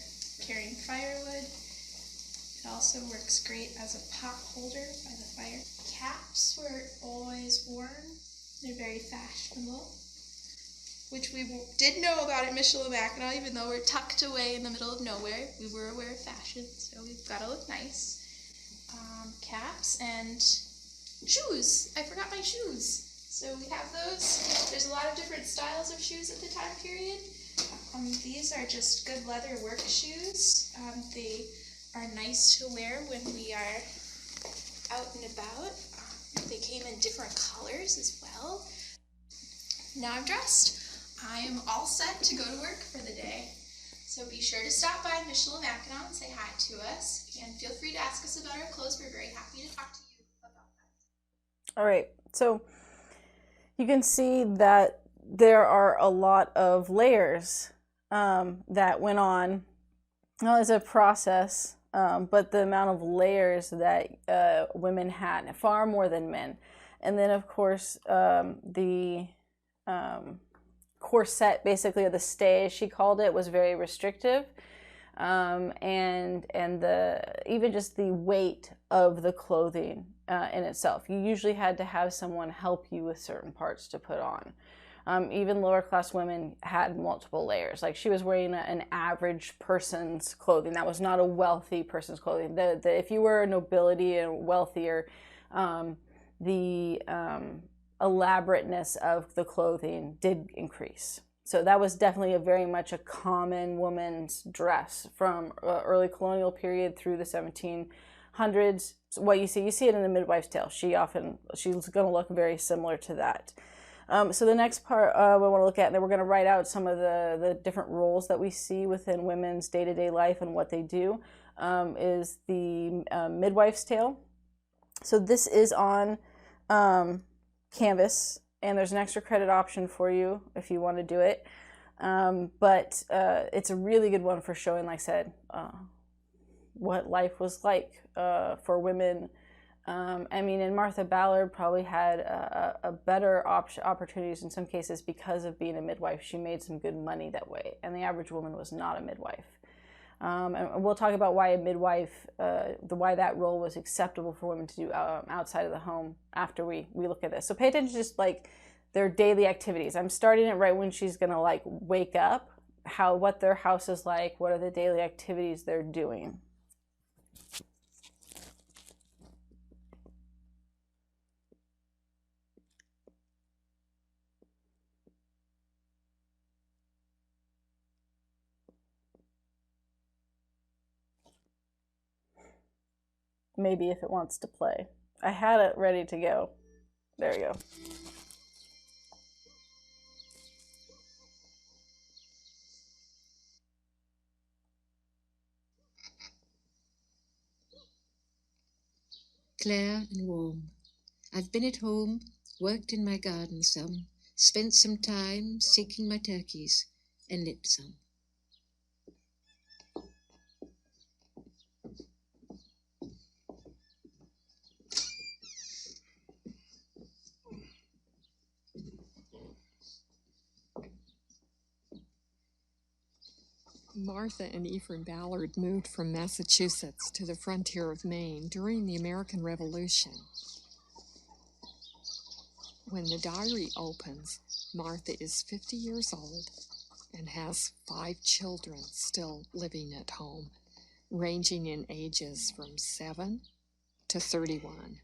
S3: carrying firewood. It also works great as a pot holder by the fire. Caps were always worn. They're very fashionable, which we did know about at Michilimackinac. Even though we're tucked away in the middle of nowhere, we were aware of fashion, so we've got to look nice. Caps and shoes. I forgot my shoes. So we have those. There's a lot of different styles of shoes at the time period. These are just good leather work shoes. They are nice to wear when we are out and about. They came in different colors as well. Now I'm dressed. I am all set to go to work for the day. So be sure to stop by Michilimackinac and say hi to us. And feel free to ask us about our clothes. We're very happy to talk to you about that.
S2: All right, so you can see that there are a lot of layers that went on Well, it's a process, but the amount of layers that women had, far more than men. And then, of course, the corset, basically, or the stay, as she called it, was very restrictive. And the even just the weight of the clothing in itself. You usually had to have someone help you with certain parts to put on. Even lower class women had multiple layers. Like she was wearing an average person's clothing. That was not a wealthy person's clothing. If you were a nobility and wealthier, the elaborateness of the clothing did increase. So that was definitely a very much a common woman's dress from early colonial period through the 1700s. What you see it in the Midwife's Tale. She's going to look very similar to that. So the next part we want to look at, and then we're going to write out some of the different roles that we see within women's day-to-day life and what they do, is the Midwife's Tale. So this is on Canvas, and there's an extra credit option for you if you want to do it. But it's a really good one for showing, like I said, what life was like for women. I mean, and Martha Ballard probably had a better opportunities in some cases because of being a midwife. She made some good money that way, and the average woman was not a midwife. And we'll talk about why a midwife, why that role was acceptable for women to do outside of the home after we look at this. So pay attention to just like their daily activities. I'm starting it right when she's gonna like wake up, what their house is like, what are the daily activities they're doing. Maybe if it wants to play. I had it ready to go. There you go.
S4: Clear and warm. I've been at home, worked in my garden some, spent some time seeking my turkeys, and lit some.
S5: Martha and Ephraim Ballard moved from Massachusetts to the frontier of Maine during the American Revolution. When the diary opens, Martha is 50 years old and has 5 children still living at home, ranging in ages from 7 to 31.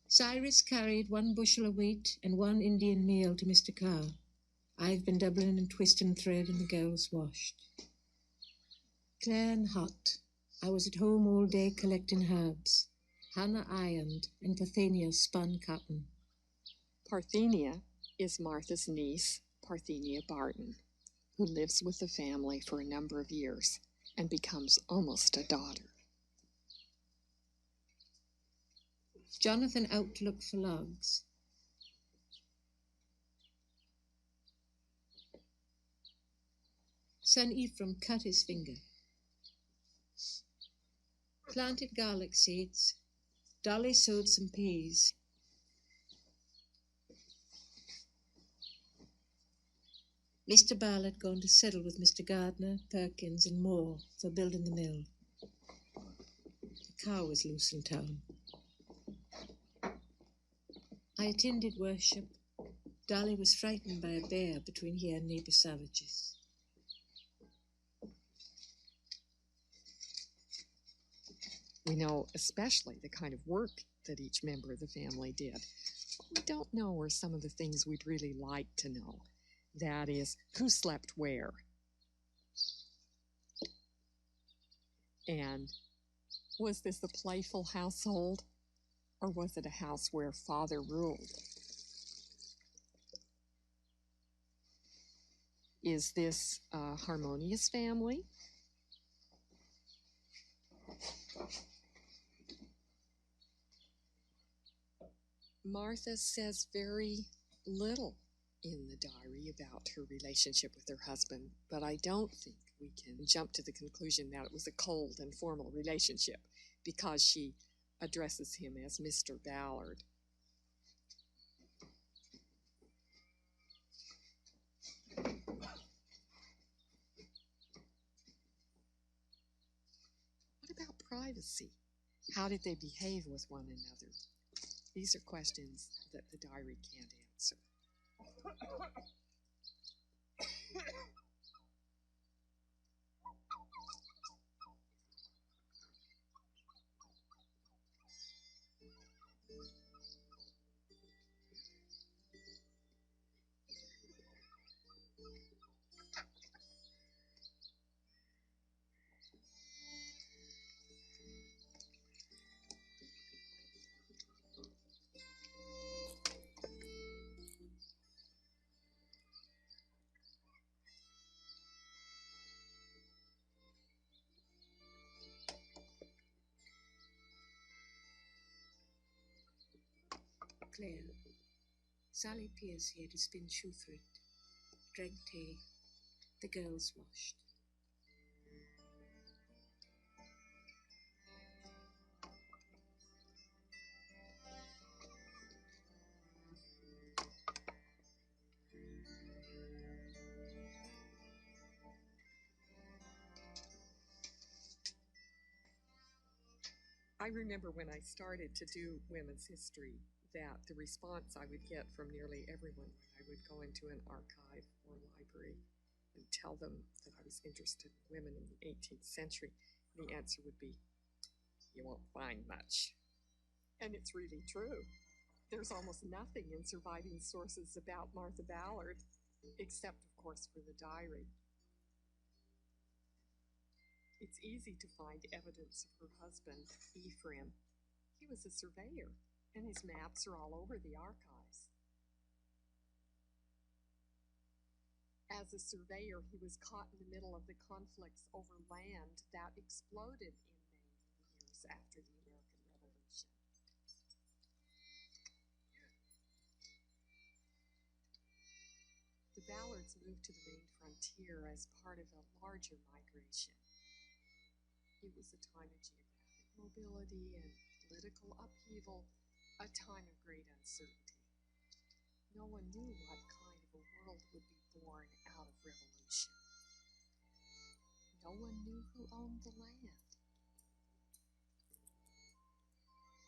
S4: Cyrus carried 1 bushel of wheat and 1 Indian meal to Mr. Carr. I've been doubling and twisting thread, and the girls washed. Clear and hot. I was at home all day collecting herbs. Hannah ironed, and Parthenia spun cotton.
S5: Parthenia is Martha's niece, Parthenia Barton, who lives with the family for a number of years and becomes almost a daughter.
S4: Jonathan out to look for logs. Son Ephraim cut his finger. Planted garlic seeds. Dolly sowed some peas. Mr. Ballard gone to settle with Mr. Gardner, Perkins, and Moore for building the mill. The cow was loose in town. I attended worship. Dolly was frightened by a bear between here and neighbor savages.
S5: We know especially the kind of work that each member of the family did. What we don't know are some of the things we'd really like to know. That is, who slept where? And was this a playful household, or was it a house where father ruled? Is this a harmonious family? Martha says very little in the diary about her relationship with her husband, but I don't think we can jump to the conclusion that it was a cold and formal relationship because she addresses him as Mr. Ballard. What about privacy? How did they behave with one another? These are questions that the diary can't answer.
S4: Claire. Sally Pierce here to spin shoe thread. Drank tea. The girls washed.
S5: I remember when I started to do women's history that the response I would get from nearly everyone when I would go into an archive or library and tell them that I was interested in women in the 18th century, the answer would be, "You won't find much." And it's really true. There's almost nothing in surviving sources about Martha Ballard, except, of course, for the diary. It's easy to find evidence of her husband, Ephraim. He was a surveyor, and his maps are all over the archives. As a surveyor, he was caught in the middle of the conflicts over land that exploded in Maine in the years after the American Revolution. The Ballards moved to the Maine frontier as part of a larger migration. It was a time of geographic mobility and political upheaval, a time of great uncertainty. No one knew what kind of a world would be born out of revolution. No one knew who owned the land.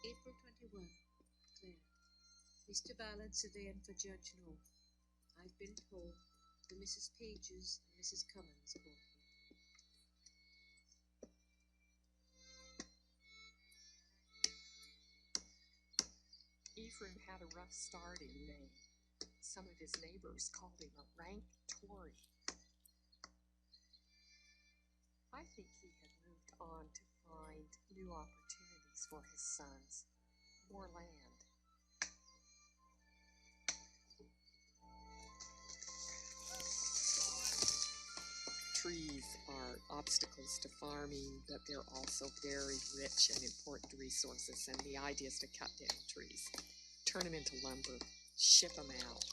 S4: April 21. Claire. Mr. Ballard surveying for Judge North. I've been told the Mrs. Pages and Mrs. Cummins brought him.
S5: Ephraim had a rough start in Maine. Some of his neighbors called him a rank Tory. I think he had moved on to find new opportunities for his sons, more land. Trees are obstacles to farming, but they're also very rich and important resources, and the idea is to cut down trees, turn them into lumber, ship them out.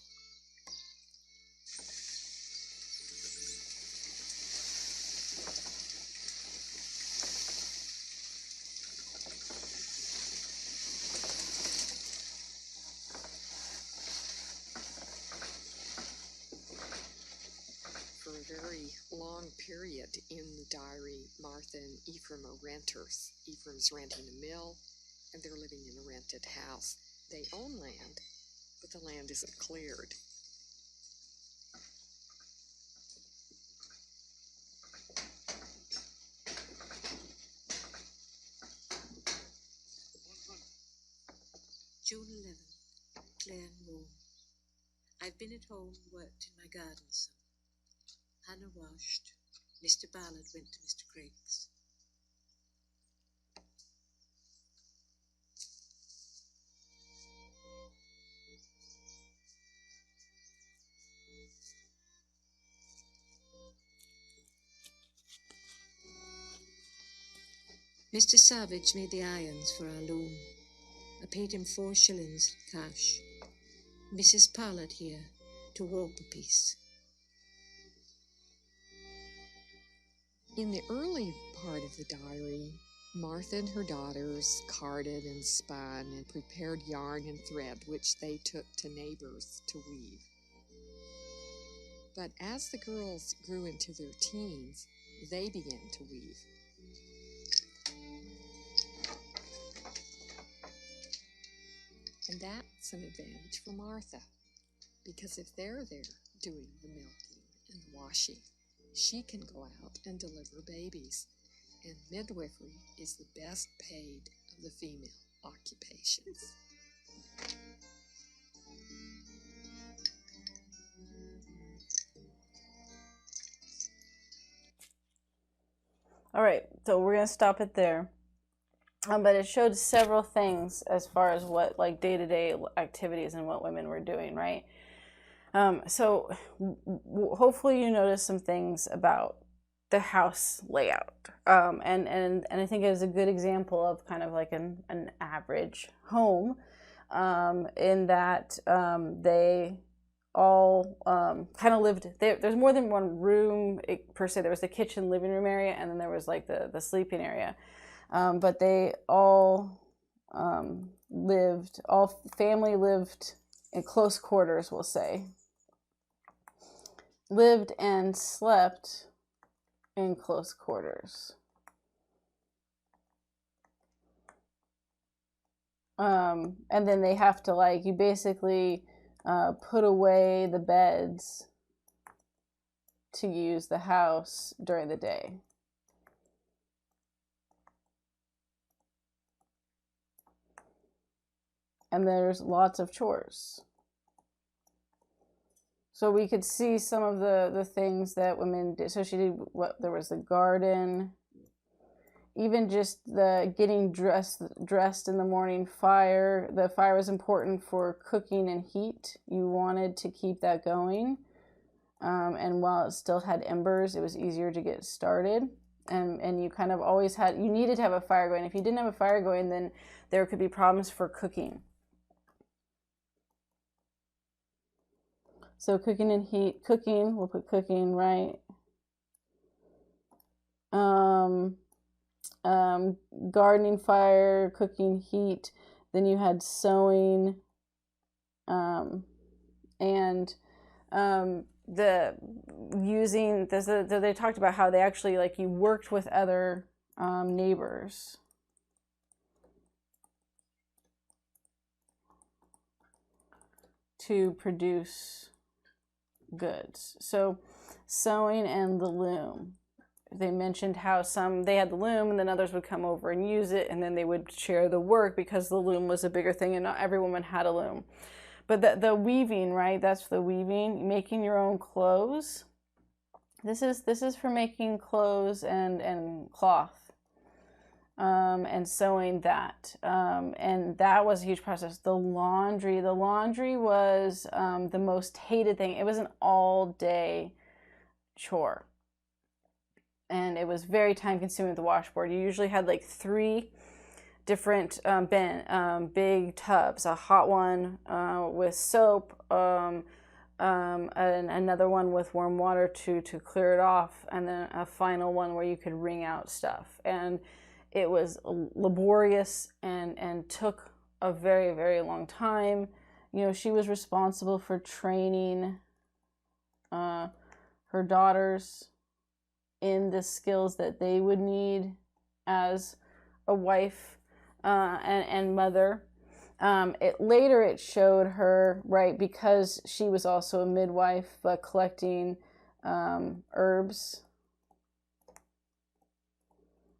S5: For a very long period in the diary, Martha and Ephraim are renters. Ephraim's renting a mill, and they're living in a rented house. They own land, but the land isn't cleared.
S4: June 11. Claire and Rome. I've been at home, worked in my garden some. Hannah washed. Mr. Ballard went to Mr. Craig's. Mr. Savage made the irons for our loom. I paid him 4 shillings cash. Mrs. Pollard here to warp a piece.
S5: In the early part of the diary, Martha and her daughters carded and spun and prepared yarn and thread, which they took to neighbors to weave. But as the girls grew into their teens, they began to weave. And that's an advantage for Martha, because if they're there doing the milking and the washing, she can go out and deliver babies. And midwifery is the best paid of the female occupations.
S2: All right, so we're going to stop it there. But it showed several things as far as what like day-to-day activities and what women were doing, right? So hopefully you noticed some things about the house layout. And I think it was a good example of kind of like an average home, in that they all kind of lived there. There's more than one room per se. There was the kitchen living room area, and then there was like the sleeping area. But they all family lived in close quarters, we'll say. Lived and slept in close quarters. And then they have to, like, you basically put away the beds to use the house during the day. And there's lots of chores. So we could see some of the things that women did. So she did there was the garden, even just the getting dressed in the morning. The fire was important for cooking and heat. You wanted to keep that going. And while it still had embers, it was easier to get started. And you kind of always you needed to have a fire going. If you didn't have a fire going, then there could be problems for cooking. So cooking and heat, we'll put cooking, right? Gardening, fire, cooking, heat. Then you had sewing, and they talked about how they actually, like, you worked with other neighbors. To produce goods. So sewing and the loom. They mentioned how they had the loom and then others would come over and use it, and then they would share the work because the loom was a bigger thing and not every woman had a loom. But the weaving, right? That's the weaving, making your own clothes. This is for making clothes and cloth. And sewing that. And that was a huge process. The laundry was the most hated thing. It was an all-day chore. And it was very time-consuming with the washboard. You usually had like 3 different big tubs. A hot one with soap, and another one with warm water to clear it off, and then a final one where you could wring out stuff. And it was laborious and took a very, very long time. You know, she was responsible for training her daughters in the skills that they would need as a wife and mother. Later it showed her, right, because she was also a midwife, but collecting herbs.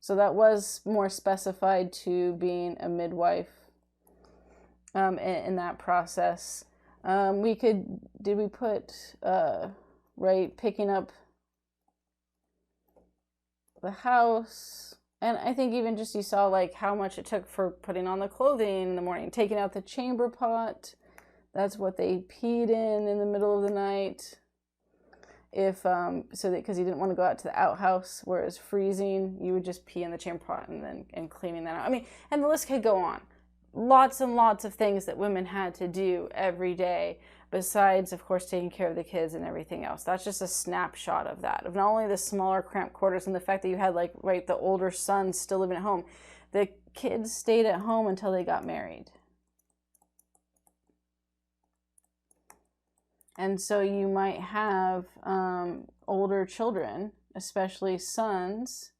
S2: So that was more specified to being a midwife in that process. Did we put, right, picking up the house? And I think even just you saw like how much it took for putting on the clothing in the morning, taking out the chamber pot. That's what they peed in the middle of the night. Because you didn't want to go out to the outhouse where it was freezing, you would just pee in the chamber pot and cleaning that out. I mean, and the list could go on. Lots and lots of things that women had to do every day. besides, of course, taking care of the kids and everything else. That's just a snapshot of that, of not only the smaller cramped quarters and the fact that you had, like, right, the older sons still living at home. The kids stayed at home until they got married. And so you might have older children, especially sons,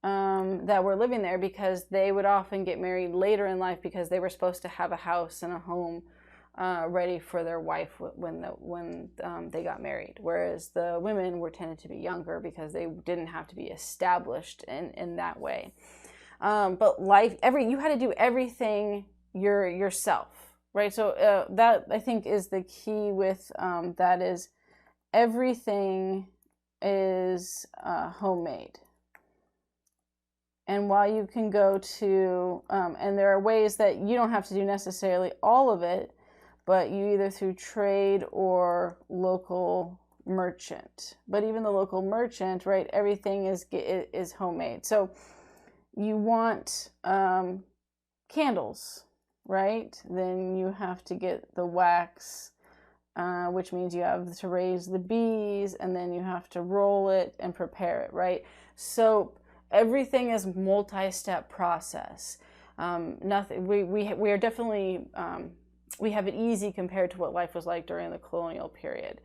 S2: that were living there because they would often get married later in life because they were supposed to have a house and a home ready for their wife when they got married. Whereas the women were tended to be younger because they didn't have to be established in that way. But you had to do everything yourself. Right, so that, I think, is the key with that is everything is homemade. And while you can go to, and there are ways that you don't have to do necessarily all of it, but you either through trade or local merchant. But even the local merchant, right, everything is homemade. So you want candles, right? Then you have to get the wax, which means you have to raise the bees, and then you have to roll it and prepare it, right? So everything is multi-step process. Nothing. We are definitely we have it easy compared to what life was like during the colonial period,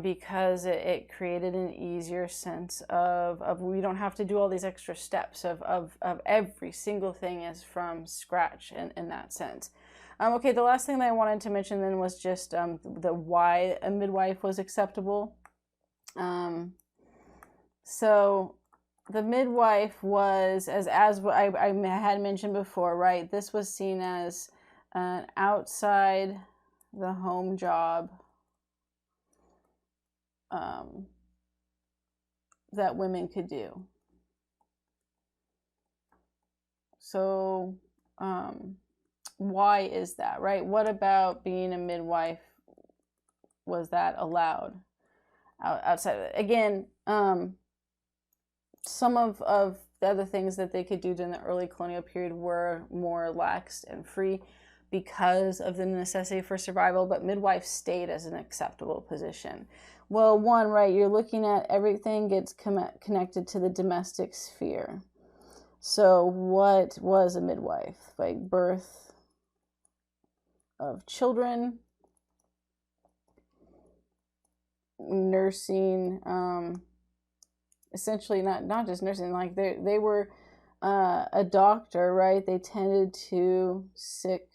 S2: because it created an easier sense of we don't have to do all these extra steps of every single thing is from scratch in that sense. Okay, the last thing that I wanted to mention then was just the why a midwife was acceptable. So the midwife was, as I had mentioned before, right? This was seen as an outside the home job that women could do. So why is that, right? What about being a midwife was that allowed outside of it? Again, some of the other things that they could do during the early colonial period were more lax and free because of the necessity for survival, but midwife stayed as an acceptable position. Well, one, right, you're looking at everything gets connected to the domestic sphere. So what was a midwife? Like birth of children, nursing, essentially not just nursing, like they were a doctor, right? They tended to sick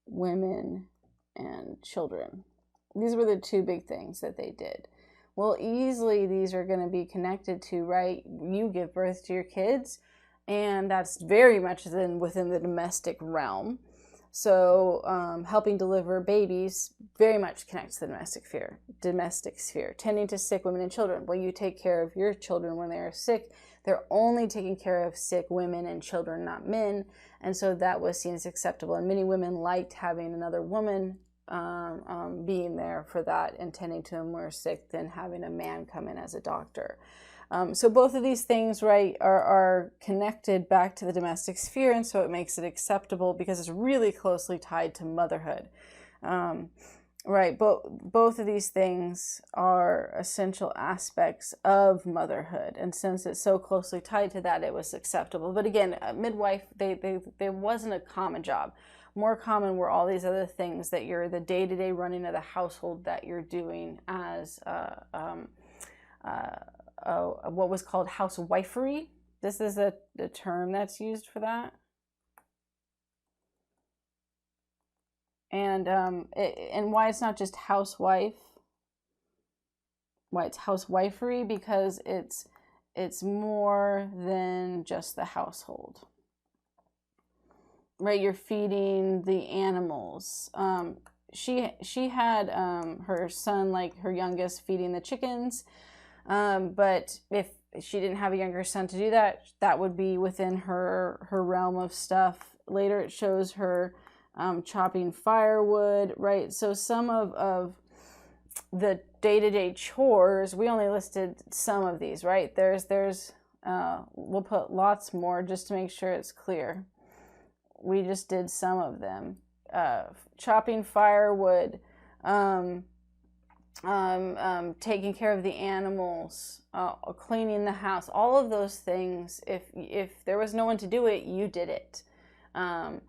S2: women and children. These were the two big things that they did. Well, easily these are going to be connected to, right, you give birth to your kids, and that's very much within the domestic realm. So helping deliver babies very much connects to the domestic sphere. Tending to sick women and children. Well, you take care of your children when they are sick. They're only taking care of sick women and children, not men. And so that was seen as acceptable. And many women liked having another woman being there for that and tending to them who are sick than having a man come in as a doctor. So both of these things, right, are connected back to the domestic sphere, and so it makes it acceptable because it's really closely tied to motherhood. Right, but both of these things are essential aspects of motherhood, and since it's so closely tied to that, it was acceptable. But again, a midwife, they wasn't a common job. More common were all these other things that you're the day-to-day running of the household that you're doing as what was called housewifery. This is the term that's used for that. And and why it's not just housewife, why it's housewifery, because it's more than just the household. Right, you're feeding the animals. She had her son, like her youngest, feeding the chickens. But if she didn't have a younger son to do that, that would be within her realm of stuff. Later it shows her chopping firewood, right? So some of the day-to-day chores, we only listed some of these, right? There's we'll put lots more just to make sure it's clear. We just did some of them. Chopping firewood, taking care of the animals, cleaning the house, all of those things. If there was no one to do it, you did it. And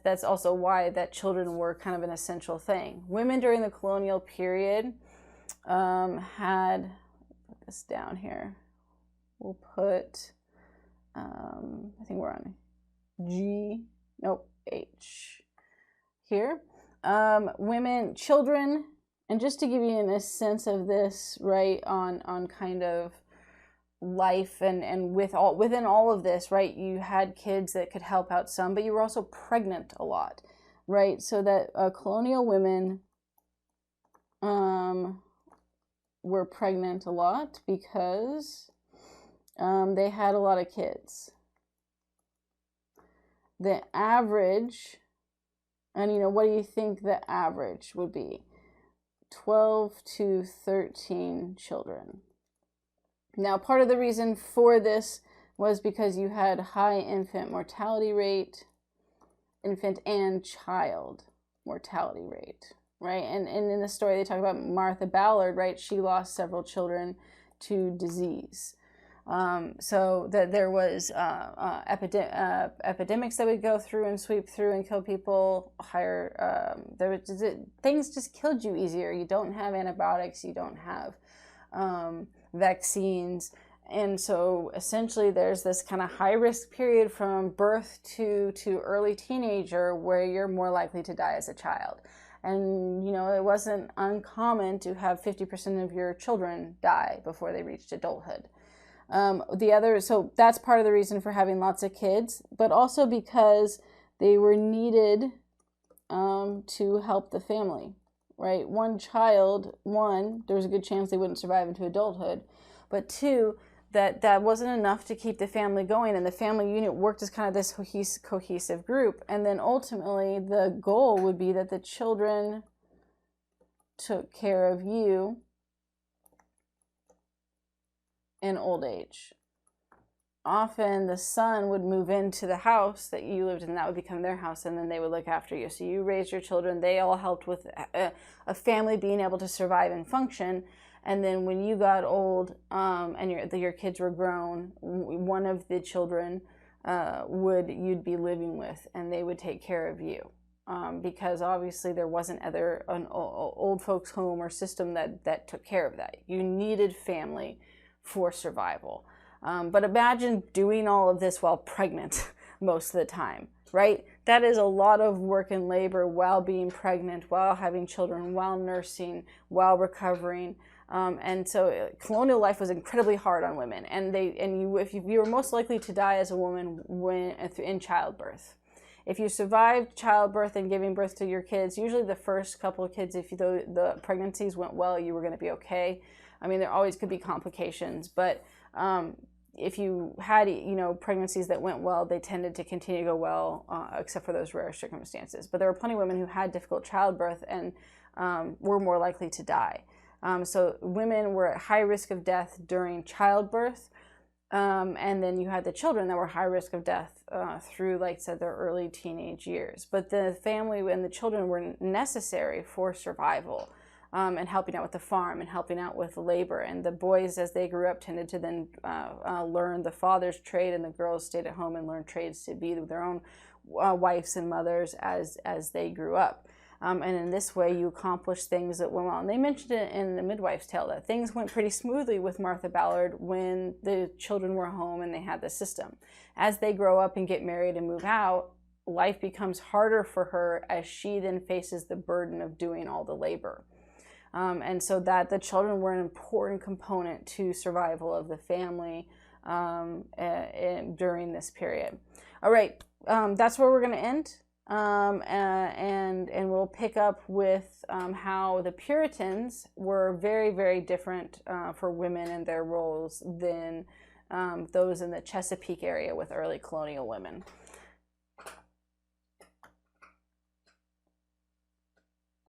S2: that's also why that children were kind of an essential thing. Women during the colonial period had, put this down here, we'll put, I think we're on H here. Women, children, and just to give you a sense of this, right, on kind of life and within all of this, right, you had kids that could help out some, but you were also pregnant a lot, right? So that colonial women were pregnant a lot because they had a lot of kids. The average, and what do you think the average would be? 12 to 13 children. Now, part of the reason for this was because you had high infant mortality rate, infant and child mortality rate, right? And in the story, they talk about Martha Ballard, right? She lost several children to disease. So that there was epidemics that would go through and sweep through and kill people. Things just killed you easier. You don't have antibiotics. You don't have vaccines. And so essentially there's this kind of high risk period from birth to early teenager where you're more likely to die as a child. And, it wasn't uncommon to have 50% of your children die before they reached adulthood. So that's part of the reason for having lots of kids, but also because they were needed to help the family, right? One child, there was a good chance they wouldn't survive into adulthood, but two, that wasn't enough to keep the family going, and the family unit worked as kind of this cohesive group. And then ultimately the goal would be that the children took care of you in old age. Often the son would move into the house that you lived in, that would become their house, and then they would look after you. So you raised your children, they all helped with a family being able to survive and function. And then when you got old and your kids were grown, one of the children you'd be living with, and they would take care of you. Because obviously there wasn't an old folks home or system that took care of that. You needed family for survival. But imagine doing all of this while pregnant most of the time, right? That is a lot of work and labor while being pregnant, while having children, while nursing, while recovering. And so colonial life was incredibly hard on women. If you were most likely to die as a woman in childbirth. If you survived childbirth and giving birth to your kids, usually the first couple of kids, if the pregnancies went well, you were going to be okay. I mean, there always could be complications, but if you had, pregnancies that went well, they tended to continue to go well, except for those rare circumstances. But there were plenty of women who had difficult childbirth and were more likely to die. So women were at high risk of death during childbirth, and then you had the children that were high risk of death through, like I said, their early teenage years. But the family and the children were necessary for survival. And helping out with the farm and helping out with labor. And the boys, as they grew up, tended to then learn the father's trade, and the girls stayed at home and learned trades to be their own wives and mothers as they grew up. And in this way, you accomplished things that went well. And they mentioned it in The Midwife's Tale that things went pretty smoothly with Martha Ballard when the children were home and they had the system. As they grow up and get married and move out, life becomes harder for her as she then faces the burden of doing all the labor. And so that the children were an important component to survival of the family during this period. All right, that's where we're going to end. And we'll pick up with how the Puritans were very, very different for women and their roles than those in the Chesapeake area with early colonial women.